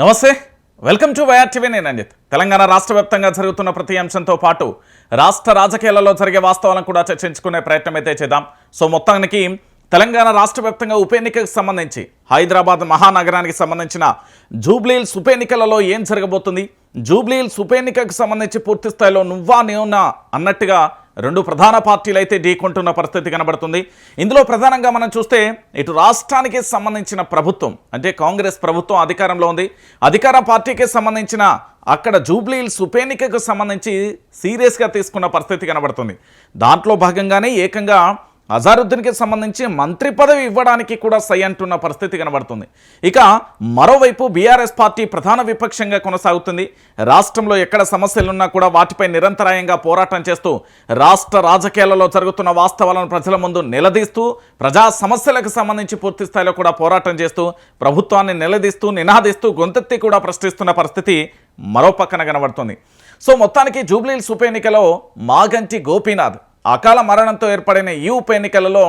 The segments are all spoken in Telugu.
నమస్తే, వెల్కమ్ టు వైఆర్ టీవీ. నేను రంజిత్. తెలంగాణ రాష్ట్ర వ్యాప్తంగా జరుగుతున్న ప్రతి అంశంతో పాటు రాష్ట్ర రాజకీయాలలో జరిగే వాస్తవాలను కూడా చర్చించుకునే ప్రయత్నం అయితే చేద్దాం. సో మొత్తానికి తెలంగాణ రాష్ట్ర వ్యాప్తంగా ఉప ఎన్నికకు సంబంధించి హైదరాబాద్ మహానగరానికి సంబంధించిన జూబ్లీహిల్స్ ఉప ఎన్నికలలో ఏం జరగబోతుంది, జూబ్లీహిల్స్ ఉప ఎన్నికకు సంబంధించి పూర్తి స్థాయిలో నువ్వా నేనా అన్నట్టుగా రెండు ప్రధాన పార్టీలు అయితే ఢీకొంటున్న పరిస్థితి కనబడుతుంది. ఇందులో ప్రధానంగా మనం చూస్తే ఇటు రాష్ట్రానికి సంబంధించిన ప్రభుత్వం అంటే కాంగ్రెస్ ప్రభుత్వం అధికారంలో ఉంది. అధికార పార్టీకి సంబంధించిన అక్కడ జూబ్లీహిల్స్ ఉప ఎన్నికకు సంబంధించి సీరియస్గా తీసుకున్న పరిస్థితి కనబడుతుంది. దాంట్లో భాగంగానే ఏకంగా అజారుద్దీన్కి సంబంధించి మంత్రి పదవి ఇవ్వడానికి కూడా సై అంటున్న పరిస్థితి కనబడుతుంది. ఇక మరోవైపు బీఆర్ఎస్ పార్టీ ప్రధాన విపక్షంగా కొనసాగుతుంది. రాష్ట్రంలో ఎక్కడ సమస్యలున్నా కూడా వాటిపై నిరంతరాయంగా పోరాటం చేస్తూ రాష్ట్ర రాజకీయాలలో జరుగుతున్న వాస్తవాలను ప్రజల ముందు నిలదీస్తూ ప్రజా సమస్యలకు సంబంధించి పూర్తి స్థాయిలో కూడా పోరాటం చేస్తూ ప్రభుత్వాన్ని నిలదీస్తూ నినాదిస్తూ గొంతెత్తి కూడా ప్రశ్నిస్తున్న పరిస్థితి మరో పక్కన కనబడుతుంది. సో మొత్తానికి జూబ్లీహిల్స్ ఉప ఎన్నికలో మాగంటి గోపీనాథ్ అకాల మరణంతో ఏర్పడిన ఈ ఉప ఎన్నికలలో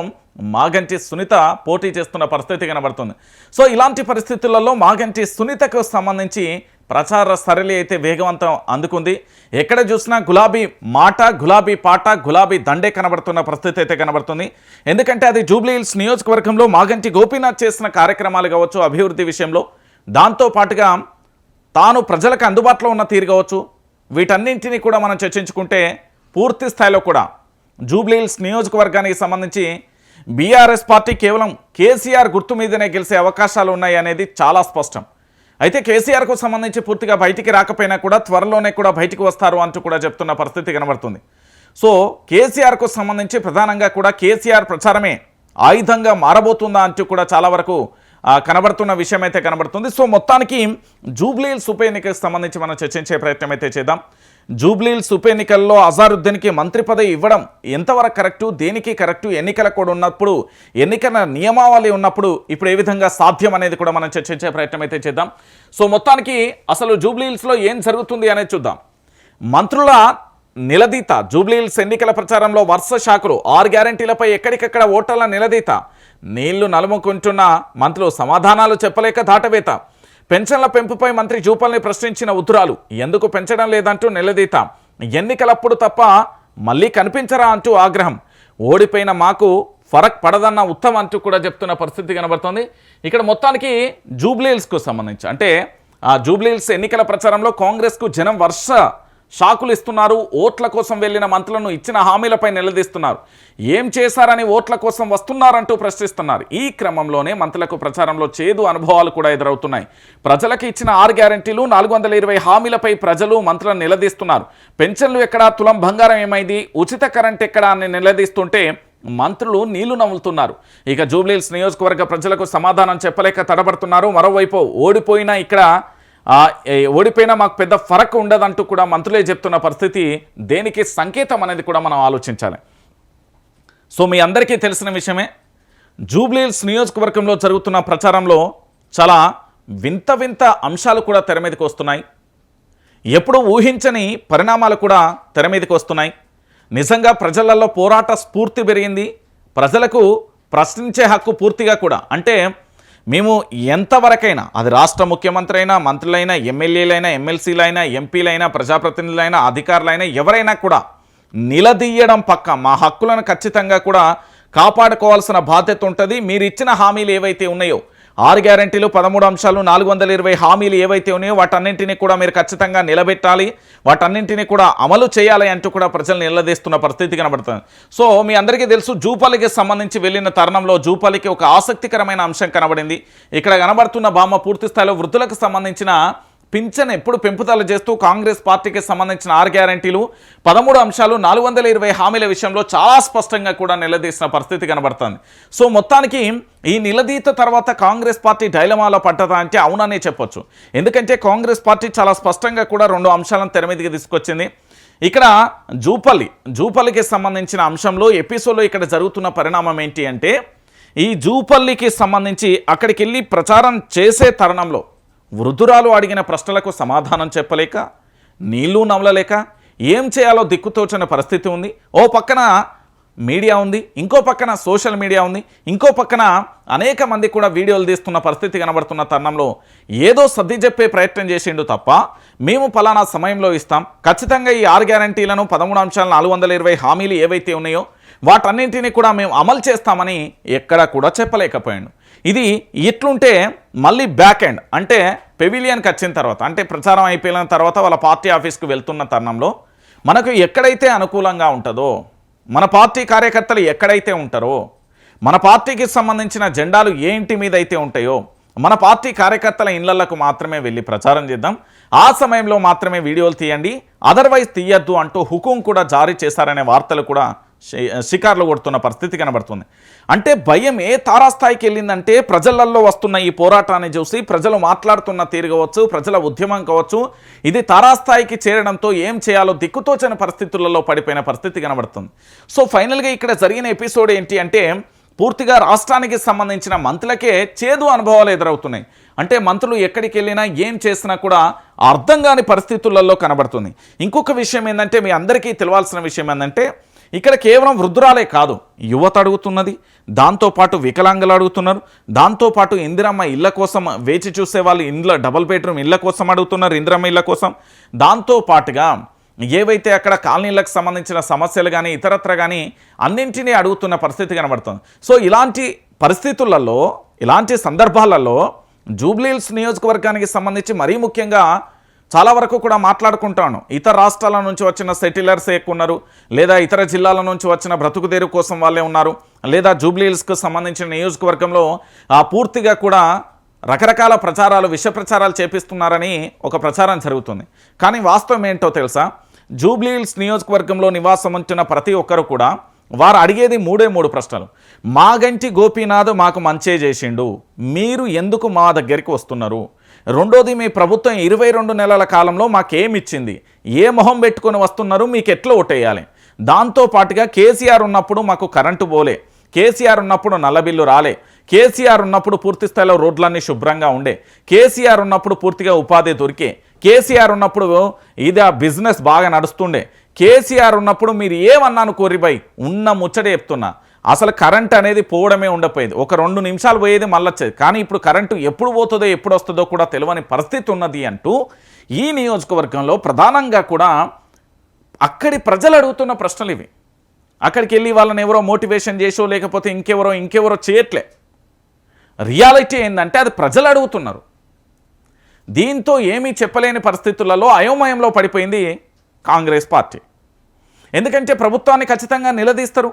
మాగంటి సునీత పోటీ చేస్తున్న పరిస్థితి కనబడుతుంది. సో ఇలాంటి పరిస్థితులలో మాగంటి సునీతకు సంబంధించి ప్రచార సరళి అయితే వేగవంతం అందుకుంది. ఎక్కడ చూసినా గులాబీ మాట, గులాబీ పాట, గులాబీ దండే కనబడుతున్న పరిస్థితి అయితే కనబడుతుంది. ఎందుకంటే అది జూబ్లీహిల్స్ నియోజకవర్గంలో మాగంటి గోపీనాథ్ చేసిన కార్యక్రమాలు కావచ్చు, అభివృద్ధి విషయంలో, దాంతోపాటుగా తాను ప్రజలకు అందుబాటులో ఉన్న తీరు కావచ్చు, వీటన్నింటినీ కూడా మనం చర్చించుకుంటే పూర్తి స్థాయిలో కూడా జూబ్లీహిల్స్ నియోజకవర్గానికి సంబంధించి బీఆర్ఎస్ పార్టీ కేవలం కేసీఆర్ గుర్తు మీదనే గెలిచే అవకాశాలు ఉన్నాయి అనేది చాలా స్పష్టం. అయితే కేసీఆర్కు సంబంధించి పూర్తిగా బయటికి రాకపోయినా కూడా త్వరలోనే కూడా బయటికి వస్తారు అంటూ కూడా చెప్తున్న పరిస్థితి కనబడుతుంది. సో కేసీఆర్కు సంబంధించి ప్రధానంగా కూడా కేసీఆర్ ప్రచారమే ఆయుధంగా మారబోతుందా అంటూ కూడా చాలా వరకు కనబడుతున్న విషయం అయితే కనబడుతుంది. సో మొత్తానికి జూబ్లీహిల్స్ ఉప ఎన్నికకు సంబంధించి మనం చర్చించే ప్రయత్నం అయితే చేద్దాం. జూబ్లీహిల్స్ ఉప ఎన్నికల్లో అజారుద్దీన్కి మంత్రి పదవి ఇవ్వడం ఎంతవరకు కరెక్టు, దేనికి కరెక్టు, ఎన్నికల కోడ్ ఉన్నప్పుడు, ఎన్నికల నియమావళి ఉన్నప్పుడు ఇప్పుడు ఏ విధంగా సాధ్యం అనేది కూడా మనం చర్చించే ప్రయత్నం అయితే చేద్దాం. సో మొత్తానికి అసలు జూబ్లీహిల్స్లో ఏం జరుగుతుంది అనేది చూద్దాం. మంత్రుల నిలదీత, జూబ్లీహిల్స్ ఎన్నికల ప్రచారంలో వరుస షాకులు, 6 గ్యారంటీలపై ఎక్కడికక్కడ ఓటర్ల నిలదీత, నీళ్లు నలుముకుంటున్న మంత్రులు సమాధానాలు చెప్పలేక దాటవేత, పెన్షన్ల పెంపుపై మంత్రి జూపల్ని ప్రశ్నించిన ఉత్తరాలు, ఎందుకు పెంచడం లేదంటూ నిలదీత, ఎన్నికలప్పుడు తప్ప మళ్ళీ కనిపించరా అంటూ ఆగ్రహం, ఓడిపోయిన మాకు ఫరక్ పడదన్న ఉత్తమ్ అంటూ కూడా చెప్తున్న పరిస్థితి కనబడుతోంది. ఇక్కడ మొత్తానికి జూబ్లీహిల్స్కు సంబంధించి అంటే ఆ జూబ్లీహిల్స్ ఎన్నికల ప్రచారంలో కాంగ్రెస్కు జనం వర్ష షాకులు ఇస్తున్నారు. ఓట్ల కోసం వెళ్ళిన మంత్రులను ఇచ్చిన హామీలపై నిలదీస్తున్నారు. ఏం చేశారని ఓట్ల కోసం వస్తున్నారంటూ ప్రశ్నిస్తున్నారు. ఈ క్రమంలోనే మంత్రులకు ప్రచారంలో చేదు అనుభవాలు కూడా ఎదురవుతున్నాయి. ప్రజలకు ఇచ్చిన 6 గ్యారంటీలు, 420 హామీలపై ప్రజలు మంత్రులను నిలదీస్తున్నారు. పెన్షన్లు ఎక్కడా, తులం బంగారం ఏమైంది, ఉచిత కరెంట్ ఎక్కడా అని నిలదీస్తుంటే మంత్రులు నీళ్లు నవ్వులుతున్నారు. ఇక జూబ్లీహిల్స్ నియోజకవర్గ ప్రజలకు సమాధానం చెప్పలేక తడబడుతున్నారు. మరోవైపు ఓడిపోయినా మాకు పెద్ద ఫరక్ ఉండదంటూ కూడా మంత్రులే చెప్తున్న పరిస్థితి దేనికి సంకేతం అనేది కూడా మనం ఆలోచించాలి. సో మీ అందరికీ తెలిసిన విషయమే, జూబ్లీహిల్స్ నియోజకవర్గంలో జరుగుతున్న ప్రచారంలో చాలా వింత వింత అంశాలు కూడా తెర మీదకి వస్తున్నాయి. ఎప్పుడు ఊహించని పరిణామాలు కూడా తెర మీదకి వస్తున్నాయి. నిజంగా ప్రజలలో పోరాట స్ఫూర్తి పెరిగింది. ప్రజలకు ప్రశ్నించే హక్కు పూర్తిగా కూడా, అంటే మేము ఎంతవరకైనా అది రాష్ట్ర ముఖ్యమంత్రి అయినా, మంత్రులైనా, ఎమ్మెల్యేలైనా, ఎమ్మెల్సీలైనా, ఎంపీలైనా, ప్రజాప్రతినిధులైనా, అధికారులైనా ఎవరైనా కూడా నిలదీయడం పక్క, మా హక్కులను ఖచ్చితంగా కూడా కాపాడుకోవాల్సిన బాధ్యత ఉంటుంది. మీరు ఇచ్చిన హామీలు ఏవైతే ఉన్నాయో, 6 గ్యారంటీలు, 13 అంశాలు, 420 హామీలు ఏవైతే ఉన్నాయో వాటన్నింటినీ కూడా మీరు ఖచ్చితంగా నిలబెట్టాలి, వాటన్నింటినీ కూడా అమలు చేయాలి అంటూ కూడా ప్రజలు నిలదీస్తున్న పరిస్థితి కనబడుతుంది. సో మీ అందరికీ తెలుసు, జూపల్లికి సంబంధించి వెళ్ళిన తరుణంలో జూపల్లికి ఒక ఆసక్తికరమైన అంశం కనబడింది. ఇక్కడ కనబడుతున్న బామ్మ పూర్తి స్థాయిలో వృద్ధులకు సంబంధించిన పింఛన్ ఎప్పుడు పెంపుదల చేస్తూ కాంగ్రెస్ పార్టీకి సంబంధించిన 6 గ్యారంటీలు, 13 అంశాలు, 420 హామీల విషయంలో చాలా స్పష్టంగా కూడా నిలదీసిన పరిస్థితి కనబడుతుంది. సో మొత్తానికి ఈ నిలదీత తర్వాత కాంగ్రెస్ పార్టీ డైలమాలో పడ్డదా అంటే అవుననే చెప్పొచ్చు. ఎందుకంటే కాంగ్రెస్ పార్టీ చాలా స్పష్టంగా కూడా 2 అంశాలను తెర మీదకి తీసుకొచ్చింది. ఇక్కడ జూపల్లికి సంబంధించిన అంశంలో ఎపిసోడ్లో ఇక్కడ జరుగుతున్న పరిణామం ఏంటి అంటే, ఈ జూపల్లికి సంబంధించి అక్కడికి వెళ్ళి ప్రచారం చేసే తరుణంలో వృద్ధురాలు అడిగిన ప్రశ్నలకు సమాధానం చెప్పలేక, నీళ్లు నమలలేక ఏం చేయాలో దిక్కుతోచని పరిస్థితి ఉంది. ఓ పక్కన మీడియా ఉంది, ఇంకో పక్కన సోషల్ మీడియా ఉంది, ఇంకో పక్కన అనేక మంది కూడా వీడియోలు తీస్తున్న పరిస్థితి కనబడుతున్న తరుణంలో ఏదో సర్ది చెప్పే ప్రయత్నం చేసిండు తప్ప మేము ఫలానా సమయంలో ఇస్తాం, ఖచ్చితంగా ఈ 6 గ్యారంటీలను 13 అంశాలను 420 హామీలు ఏవైతే ఉన్నాయో వాటన్నింటినీ కూడా మేము అమలు చేస్తామని ఎక్కడా కూడా చెప్పలేకపోయాడు. ఇది ఇట్లుంటే మళ్ళీ బ్యాక్ ఎండ్ అంటే పెవిలియన్కి వచ్చిన తర్వాత అంటే ప్రచారం అయిపోయిన తర్వాత వాళ్ళ పార్టీ ఆఫీస్కి వెళ్తున్న తరుణంలో మనకు ఎక్కడైతే అనుకూలంగా ఉంటుందో, మన పార్టీ కార్యకర్తలు ఎక్కడైతే ఉంటారో, మన పార్టీకి సంబంధించిన జెండాలు ఏ ఇంటి మీద అయితే ఉంటాయో మన పార్టీ కార్యకర్తల ఇళ్లకు మాత్రమే వెళ్ళి ప్రచారం చేద్దాం, ఆ సమయంలో మాత్రమే వీడియోలు తీయండి, అదర్వైజ్ తీయద్దు అంటూ హుకుం కూడా జారీ చేశారనే వార్తలు కూడా షికార్లు కొడుతున్న పరిస్థితి కనబడుతుంది. అంటే భయం ఏ తారాస్థాయికి వెళ్ళిందంటే ప్రజలలో వస్తున్న ఈ పోరాటాన్ని చూసి ప్రజలు మాట్లాడుతున్న తీరు కావచ్చు, ప్రజల ఉద్యమం కావచ్చు, ఇది తారాస్థాయికి చేరడంతో ఏం చేయాలో దిక్కుతోచని పరిస్థితులలో పడిపోయిన పరిస్థితి కనబడుతుంది. సో ఫైనల్గా ఇక్కడ జరిగిన ఎపిసోడ్ ఏంటి అంటే పూర్తిగా రాష్ట్రానికి సంబంధించిన మంత్రులకే చేదు అనుభవాలు ఎదురవుతున్నాయి. అంటే మంత్రులు ఎక్కడికి వెళ్ళినా ఏం చేసినా కూడా అర్థం కాని పరిస్థితులలో కనబడుతుంది. ఇంకొక విషయం ఏంటంటే మీ అందరికీ తెలియాల్సిన విషయం ఏంటంటే ఇక్కడ కేవలం వృద్ధురాలే కాదు, యువత అడుగుతున్నది, దాంతోపాటు వికలాంగులు అడుగుతున్నారు, దాంతోపాటు ఇందిరమ్మ ఇళ్ల కోసం వేచి చూసే వాళ్ళు ఇండ్ల డబుల్ బెడ్రూమ్ ఇళ్ల కోసం అడుగుతున్నారు, ఇందిరమ్మ ఇళ్ల కోసం. దాంతోపాటుగా ఏవైతే అక్కడ కాలనీలకు సంబంధించిన సమస్యలు కానీ ఇతరత్ర కానీ అన్నింటినీ అడుగుతున్న పరిస్థితి కనబడుతుంది. సో ఇలాంటి పరిస్థితులలో, ఇలాంటి సందర్భాలలో జూబ్లీహిల్స్ నియోజకవర్గానికి సంబంధించి మరీ ముఖ్యంగా చాలా వరకు కూడా మాట్లాడుకుంటాను, ఇతర రాష్ట్రాల నుంచి వచ్చిన సెటిలర్స్ ఎక్కువ ఉన్నారు, లేదా ఇతర జిల్లాల నుంచి వచ్చిన బ్రతుకుదేరు కోసం వాళ్ళే ఉన్నారు, లేదా జూబ్లీహిల్స్కు సంబంధించిన నియోజకవర్గంలో పూర్తిగా కూడా రకరకాల ప్రచారాలు విష ప్రచారాలు చేపిస్తున్నారని ఒక ప్రచారం జరుగుతుంది. కానీ వాస్తవం ఏంటో తెలుసా, జూబ్లీహిల్స్ నియోజకవర్గంలో నివాసం ఉంటున్న ప్రతి ఒక్కరు కూడా వారు అడిగేది 3 ప్రశ్నలు. మాగంటి గోపీనాథ్ మాకు మంచే చేసిండు, మీరు ఎందుకు మా దగ్గరికి వస్తున్నారు? రెండోది, మీ ప్రభుత్వం 22 నెలల కాలంలో మాకేమిచ్చింది, ఏ మొహం పెట్టుకొని వస్తున్నారు, మీకు ఎట్లా ఓటేయాలి? దాంతోపాటుగా కేసీఆర్ ఉన్నప్పుడు మాకు కరెంటు పోలే, కేసీఆర్ ఉన్నప్పుడు నల్ల బిల్లు రాలే, కేసీఆర్ ఉన్నప్పుడు పూర్తి స్థాయిలో రోడ్లన్నీ శుభ్రంగా ఉండే, కేసీఆర్ ఉన్నప్పుడు పూర్తిగా ఉపాధి దొరికే, కేసీఆర్ ఉన్నప్పుడు ఇది బిజినెస్ బాగా నడుస్తుండే, కేసీఆర్ ఉన్నప్పుడు మీరు ఏమన్నాను కోరిబాయి ఉన్న ముచ్చట చెప్తున్నా, అసలు కరెంట్ అనేది పోవడమే ఉండపోయేది, ఒక 2 నిమిషాలు పోయేది మళ్ళీ వచ్చేది. కానీ ఇప్పుడు కరెంటు ఎప్పుడు పోతుందో ఎప్పుడు వస్తుందో కూడా తెలియని పరిస్థితి ఉన్నది అంటూ ఈ నియోజకవర్గంలో ప్రధానంగా కూడా అక్కడి ప్రజలు అడుగుతున్న ప్రశ్నలు ఇవి. అక్కడికి వెళ్ళి వాళ్ళని ఎవరో మోటివేషన్ చేసో లేకపోతే ఇంకెవరో చేయట్లే. రియాలిటీ ఏంటంటే అది ప్రజలు అడుగుతున్నారు. దీంతో ఏమీ చెప్పలేని పరిస్థితులలో అయోమయంలో పడిపోయింది కాంగ్రెస్ పార్టీ. ఎందుకంటే ప్రభుత్వాన్ని ఖచ్చితంగా నిలదీస్తారు,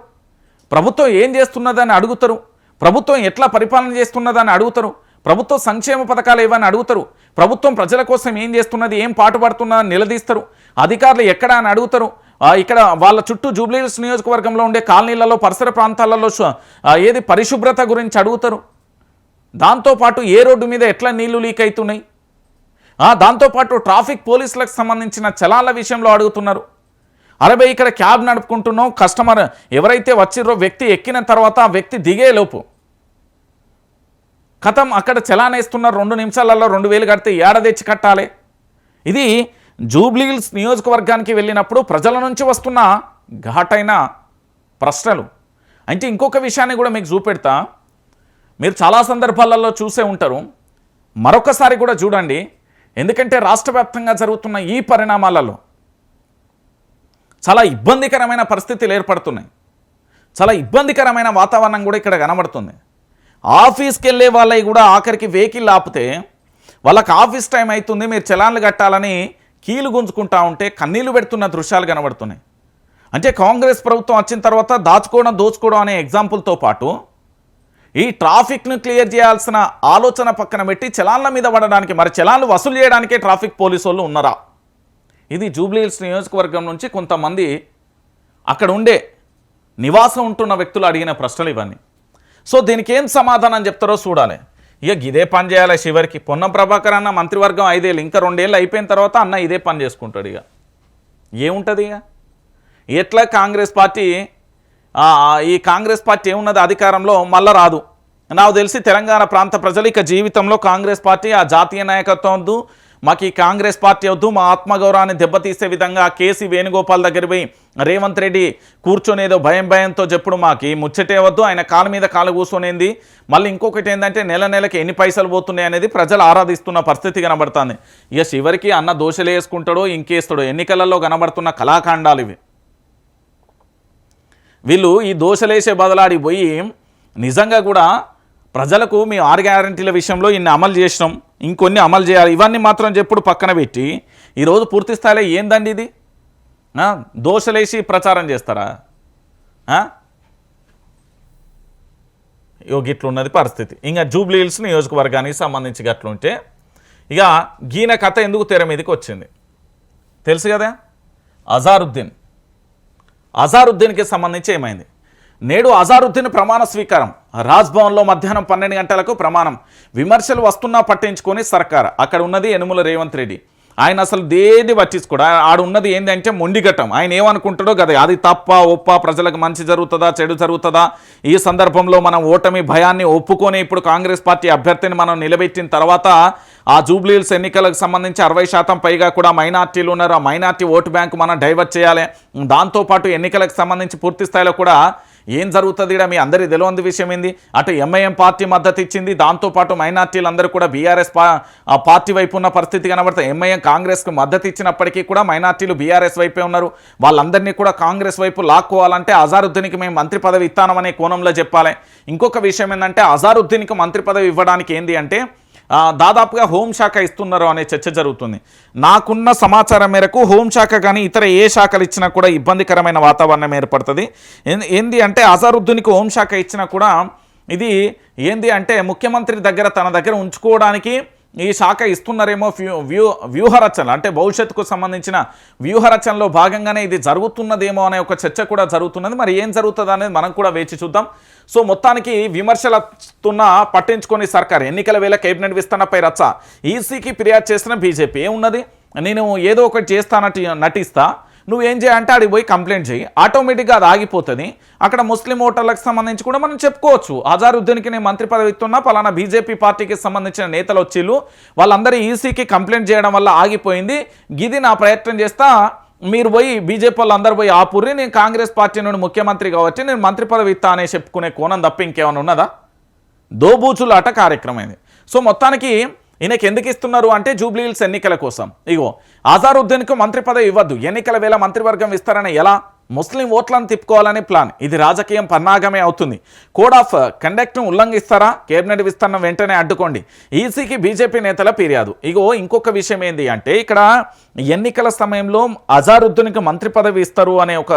ప్రభుత్వం ఏం చేస్తున్నదని అడుగుతారు, ప్రభుత్వం ఎట్లా పరిపాలన చేస్తున్నదని అడుగుతారు, ప్రభుత్వ సంక్షేమ పథకాలు ఏవని అడుగుతారు, ప్రభుత్వం ప్రజల కోసం ఏం చేస్తున్నది, ఏం పాటుపడుతున్నదని నిలదీస్తారు, అధికారులు ఎక్కడ అని అడుగుతారు, ఇక్కడ వాళ్ళ చుట్టూ జూబ్లీహిల్స్ నియోజకవర్గంలో ఉండే కాలనీలలో పరిసర ప్రాంతాలలో ఏది పరిశుభ్రత గురించి అడుగుతారు, దాంతోపాటు ఏ రోడ్డు మీద ఎట్లా నీళ్లు లీక్ అవుతున్నాయి, దాంతోపాటు ట్రాఫిక్ పోలీసులకు సంబంధించిన చలాన్ల విషయంలో అడుగుతున్నారు. అరే ఇక్కడ క్యాబ్ నడుపుకుంటున్నాం, కస్టమర్ ఎవరైతే వచ్చిర్రో వ్యక్తి ఎక్కిన తర్వాత ఆ వ్యక్తి దిగేలోపు కథం అక్కడ చలాన్ వేస్తున్నారు, 2 నిమిషాలలో 2000 కడితే ఏడ తెచ్చి కట్టాలి. ఇది జూబ్లీహిల్స్ నియోజకవర్గానికి వెళ్ళినప్పుడు ప్రజల నుంచి వస్తున్న ఘాటైన ప్రశ్నలు. అంటే ఇంకొక విషయాన్ని కూడా మీకు చూపెడతా, మీరు చాలా సందర్భాలలో చూసే ఉంటారు, మరొకసారి కూడా చూడండి. ఎందుకంటే రాష్ట్ర వ్యాప్తంగా జరుగుతున్న ఈ పరిణామాలలో చాలా ఇబ్బందికరమైన పరిస్థితులు ఏర్పడుతున్నాయి, చాలా ఇబ్బందికరమైన వాతావరణం కూడా ఇక్కడ కనబడుతుంది. ఆఫీస్కి వెళ్ళే వాళ్ళవి కూడా ఆఖరికి వెహికల్ ఆపితే వాళ్ళకి ఆఫీస్ టైం అవుతుంది, మీరు చలాన్లు కట్టాలని కీలు గుంజుకుంటా ఉంటే కన్నీళ్లు పెడుతున్న దృశ్యాలు కనబడుతున్నాయి. అంటే కాంగ్రెస్ ప్రభుత్వం వచ్చిన తర్వాత దోచుకోవడం అనే ఎగ్జాంపుల్తో పాటు ఈ ట్రాఫిక్ను క్లియర్ చేయాల్సిన ఆలోచన పక్కన పెట్టి చలాన్ల మీద పడడానికి, మరి చలాన్లు వసూలు చేయడానికే ట్రాఫిక్ పోలీసు వాళ్ళు ఉన్నారా? ఇది జూబ్లీహిల్స్ నియోజకవర్గం నుంచి కొంతమంది అక్కడ ఉండే నివాసం ఉంటున్న వ్యక్తులు అడిగిన ప్రశ్నలు ఇవన్నీ. సో దీనికి ఏం సమాధానం చెప్తారో చూడాలి. ఇక ఇదే పని చేయాలి చివరికి. పొన్నం ప్రభాకర్ అన్న మంత్రివర్గం 5 ఏళ్ళు, ఇంకా 2 ఏళ్ళు అయిపోయిన తర్వాత అన్న ఇదే పని చేసుకుంటాడు. ఇక ఏముంటుంది, ఇక ఎట్లా కాంగ్రెస్ పార్టీ ఈ కాంగ్రెస్ పార్టీ ఏమున్నది అధికారంలో మళ్ళా రాదు. నాకు తెలిసి తెలంగాణ ప్రాంత ప్రజలు ఇక జీవితంలో కాంగ్రెస్ పార్టీ ఆ జాతీయ నాయకత్వం వద్దు, మాకు ఈ కాంగ్రెస్ పార్టీ వద్దు, మా ఆత్మగౌరవాన్ని దెబ్బతీసే విధంగా కేసీ వేణుగోపాల్ దగ్గర పోయి రేవంత్ రెడ్డి కూర్చొనేదో భయంతో చెప్పుడు మాకు ఈ ముచ్చటే వద్దు, ఆయన కాలు మీద కాలు కూర్చొనేంది. మళ్ళీ ఇంకొకటి ఏంటంటే నెలకి ఎన్ని పైసలు పోతున్నాయి అనేది ప్రజలు ఆరాధిస్తున్న పరిస్థితి కనబడుతుంది. ఇక చివరికి అన్న దోషలు వేసుకుంటాడో ఇంకేస్తాడో, ఎన్నికలలో కనబడుతున్న కళాఖండాలు ఇవి. వీళ్ళు ఈ దోషలేసే బదలాడి పోయి నిజంగా కూడా ప్రజలకు మీ 6 గ్యారెంటీల విషయంలో ఇన్ని అమలు చేసినాం, ఇంకొన్ని అమలు చేయాలి, ఇవన్నీ మాత్రం చెప్పుడు పక్కన పెట్టి ఈరోజు పూర్తి స్థాయిలో ఏందండి ఇది? దోషలేసి ప్రచారం చేస్తారా? ఇట్లున్నది పరిస్థితి. ఇంకా జూబ్లీ హిల్స్ నియోజకవర్గానికి సంబంధించి గట్లుంటే ఇక గీన కథ ఎందుకు తెర మీదకి వచ్చింది తెలుసు కదా. అజారుద్దీన్కి సంబంధించి ఏమైంది? నేడు అజారుద్దీన్ ప్రమాణ స్వీకారం. రాజ్భవన్లో మధ్యాహ్నం 12 గంటలకు ప్రమాణం. విమర్శలు వస్తున్నా పట్టించుకొని సర్కార్. అక్కడ ఉన్నది యనుమల రేవంత్ రెడ్డి. ఆయన అసలు దేన్ని పట్టించుకోడు. ఆడున్నది ఏంటంటే మొండిగట్టం. ఆయన ఏమనుకుంటాడో కదా, అది తప్ప ఒప్ప, ప్రజలకు మంచి జరుగుతుందా చెడు జరుగుతుందా, ఈ సందర్భంలో మనం ఓటమి భయాన్ని ఒప్పుకొని ఇప్పుడు కాంగ్రెస్ పార్టీ అభ్యర్థిని మనం నిలబెట్టిన తర్వాత ఆ జూబ్లీ హిల్స్ ఎన్నికలకు సంబంధించి 60% పైగా కూడా మైనార్టీలు ఉన్నారు. ఆ మైనార్టీ ఓటు బ్యాంకు మనం డైవర్ట్ చేయాలి. దాంతోపాటు ఎన్నికలకు సంబంధించి పూర్తి స్థాయిలో కూడా ఏం జరుగుతుంది ఇక్కడ మీ అందరి తెలియని విషయం ఏంది? అటు ఎంఐఎం పార్టీ మద్దతు ఇచ్చింది, దాంతోపాటు మైనార్టీలందరూ కూడా బీఆర్ఎస్ పార్టీ వైపు ఉన్న పరిస్థితి కనబడుతుంది. ఎంఐఎం కాంగ్రెస్కు మద్దతు ఇచ్చినప్పటికీ కూడా మైనార్టీలు బీఆర్ఎస్ వైపే ఉన్నారు. వాళ్ళందరినీ కూడా కాంగ్రెస్ వైపు లాక్కోవాలంటే అజారుద్దీన్కి మేము మంత్రి పదవి ఇస్తామనే కోణంలో చెప్పాలి. ఇంకొక విషయం ఏంటంటే అజారుద్దీన్కి మంత్రి పదవి ఇవ్వడానికి ఏంది అంటే దాదాపుగా హోంశాఖ ఇస్తున్నారు అనే చర్చ జరుగుతుంది. నాకున్న సమాచారం మేరకు హోంశాఖ కానీ ఇతర ఏ శాఖలు ఇచ్చినా కూడా ఇబ్బందికరమైన వాతావరణం ఏర్పడుతుంది. ఏంది అంటే అజారుద్దీన్కి హోంశాఖ ఇచ్చినా కూడా ఇది ఏంది అంటే ముఖ్యమంత్రి దగ్గర తన దగ్గర ఉంచుకోవడానికి ఈ శాఖ ఇస్తున్నారేమో. వ్యూహరచన అంటే భవిష్యత్తుకు సంబంధించిన వ్యూహరచనలో భాగంగానే ఇది జరుగుతున్నదేమో అనే ఒక చర్చ కూడా జరుగుతున్నది. మరి ఏం జరుగుతుంది అనేది మనం కూడా వేచి చూద్దాం. సో మొత్తానికి విమర్శలతున్న పట్టించుకొని సర్కార్. ఎన్నికల వేళ కేబినెట్ విస్తరణపై రచ్చ. ఈసీకి ఫిర్యాదు చేసిన బీజేపీ ఏమున్నది, నేను ఏదో ఒకటి నటిస్తా, నువ్వేం చేయాలంటే అడిగి పోయి కంప్లైంట్ చేయి, ఆటోమేటిక్గా అది ఆగిపోతుంది. అక్కడ ముస్లిం ఓటర్లకు సంబంధించి కూడా మనం చెప్పుకోవచ్చు, అజారుద్దీన్కి నేను మంత్రి పదవి ఇస్తున్నా, పలానా బీజేపీ పార్టీకి సంబంధించిన నేతలు వచ్చిళ్ళు, వాళ్ళందరూ ఈసీకి కంప్లైంట్ చేయడం వల్ల ఆగిపోయింది, గిది నా ప్రయత్నం చేస్తా, మీరు పోయి బీజేపీ వాళ్ళందరూ పోయి ఆపుర్రి, నేను కాంగ్రెస్ పార్టీ నుండి ముఖ్యమంత్రి కాబట్టి నేను మంత్రి పదవి ఇస్తా అనే చెప్పుకునే కోణం తప్ప ఇంకేమైనా ఉన్నదా? దోబూచులాట కార్యక్రమం ఇది. సో మొత్తానికి ఈయనకి ఎందుకు ఇస్తున్నారు అంటే జూబ్లీ హిల్స్ ఎన్నికల కోసం. ఇగో అజారుద్దీన్కు మంత్రి పదవి ఇవ్వద్దు, ఎన్నికల వేళ మంత్రివర్గం విస్తరణ ఎలా, ముస్లిం ఓట్లను తిప్పుకోవాలని ప్లాన్. ఇది రాజకీయం పన్నాగమే అవుతుంది. కోడ్ ఆఫ్ కండక్ట్ను ఉల్లంఘిస్తారా, కేబినెట్ విస్తరణ వెంటనే అడ్డుకోండి, ఈసీకి బీజేపీ నేతల ఫిర్యాదు. ఇగో ఇంకొక విషయం ఏంది అంటే ఇక్కడ ఎన్నికల సమయంలో అజారుద్దీన్కి మంత్రి పదవి ఇస్తారు అనే ఒక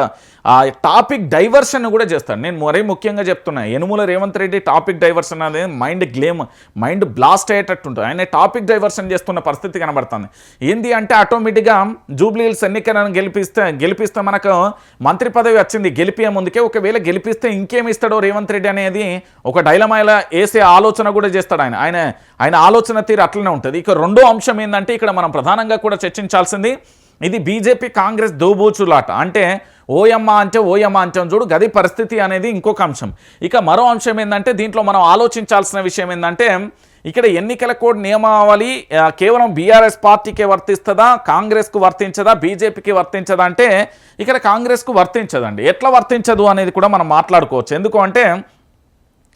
టాపిక్ డైవర్షన్ కూడా చేస్తాడు. నేను మరీ ముఖ్యంగా చెప్తున్నా, యనుమల రేవంత్ రెడ్డి టాపిక్ డైవర్షన్ అనేది మైండ్ బ్లాస్ట్ అయ్యేటట్టు ఉంటుంది. ఆయన టాపిక్ డైవర్షన్ చేస్తున్న పరిస్థితి కనబడుతుంది. ఏంది అంటే ఆటోమేటిక్గా జూబ్లీ హిల్స్ ఎన్నికలను గెలిపిస్తే మనకు మంత్రి పదవి వచ్చింది, గెలిపే ముందుకే ఒకవేళ గెలిపిస్తే ఇంకేమి ఇస్తాడో రేవంత్ రెడ్డి అనేది ఒక డైలమాలా వేసే ఆలోచన కూడా చేస్తాడు. ఆయన ఆలోచన తీరు అట్లనే ఉంటుంది. ఇక రెండో అంశం ఏంటంటే ఇక్కడ మనం ప్రధానంగా కూడా చర్చించాల్సింది, ఇది బీజేపీ కాంగ్రెస్ దోబూచులాట. అంటే ఓయమ్మ అంటే చూడు గది పరిస్థితి అనేది ఇంకొక అంశం. ఇక మరో అంశం ఏంటంటే దీంట్లో మనం ఆలోచించాల్సిన విషయం ఏంటంటే ఇక్కడ ఎన్నికల కోడ్ నియమావళి కేవలం బీఆర్ఎస్ పార్టీకే వర్తిస్తుందా, కాంగ్రెస్కు వర్తించదా, బీజేపీకి వర్తించదా అంటే ఇక్కడ కాంగ్రెస్కు వర్తించదండి. ఎట్లా వర్తించదు అనేది కూడా మనం మాట్లాడుకోవచ్చు. ఎందుకు అంటే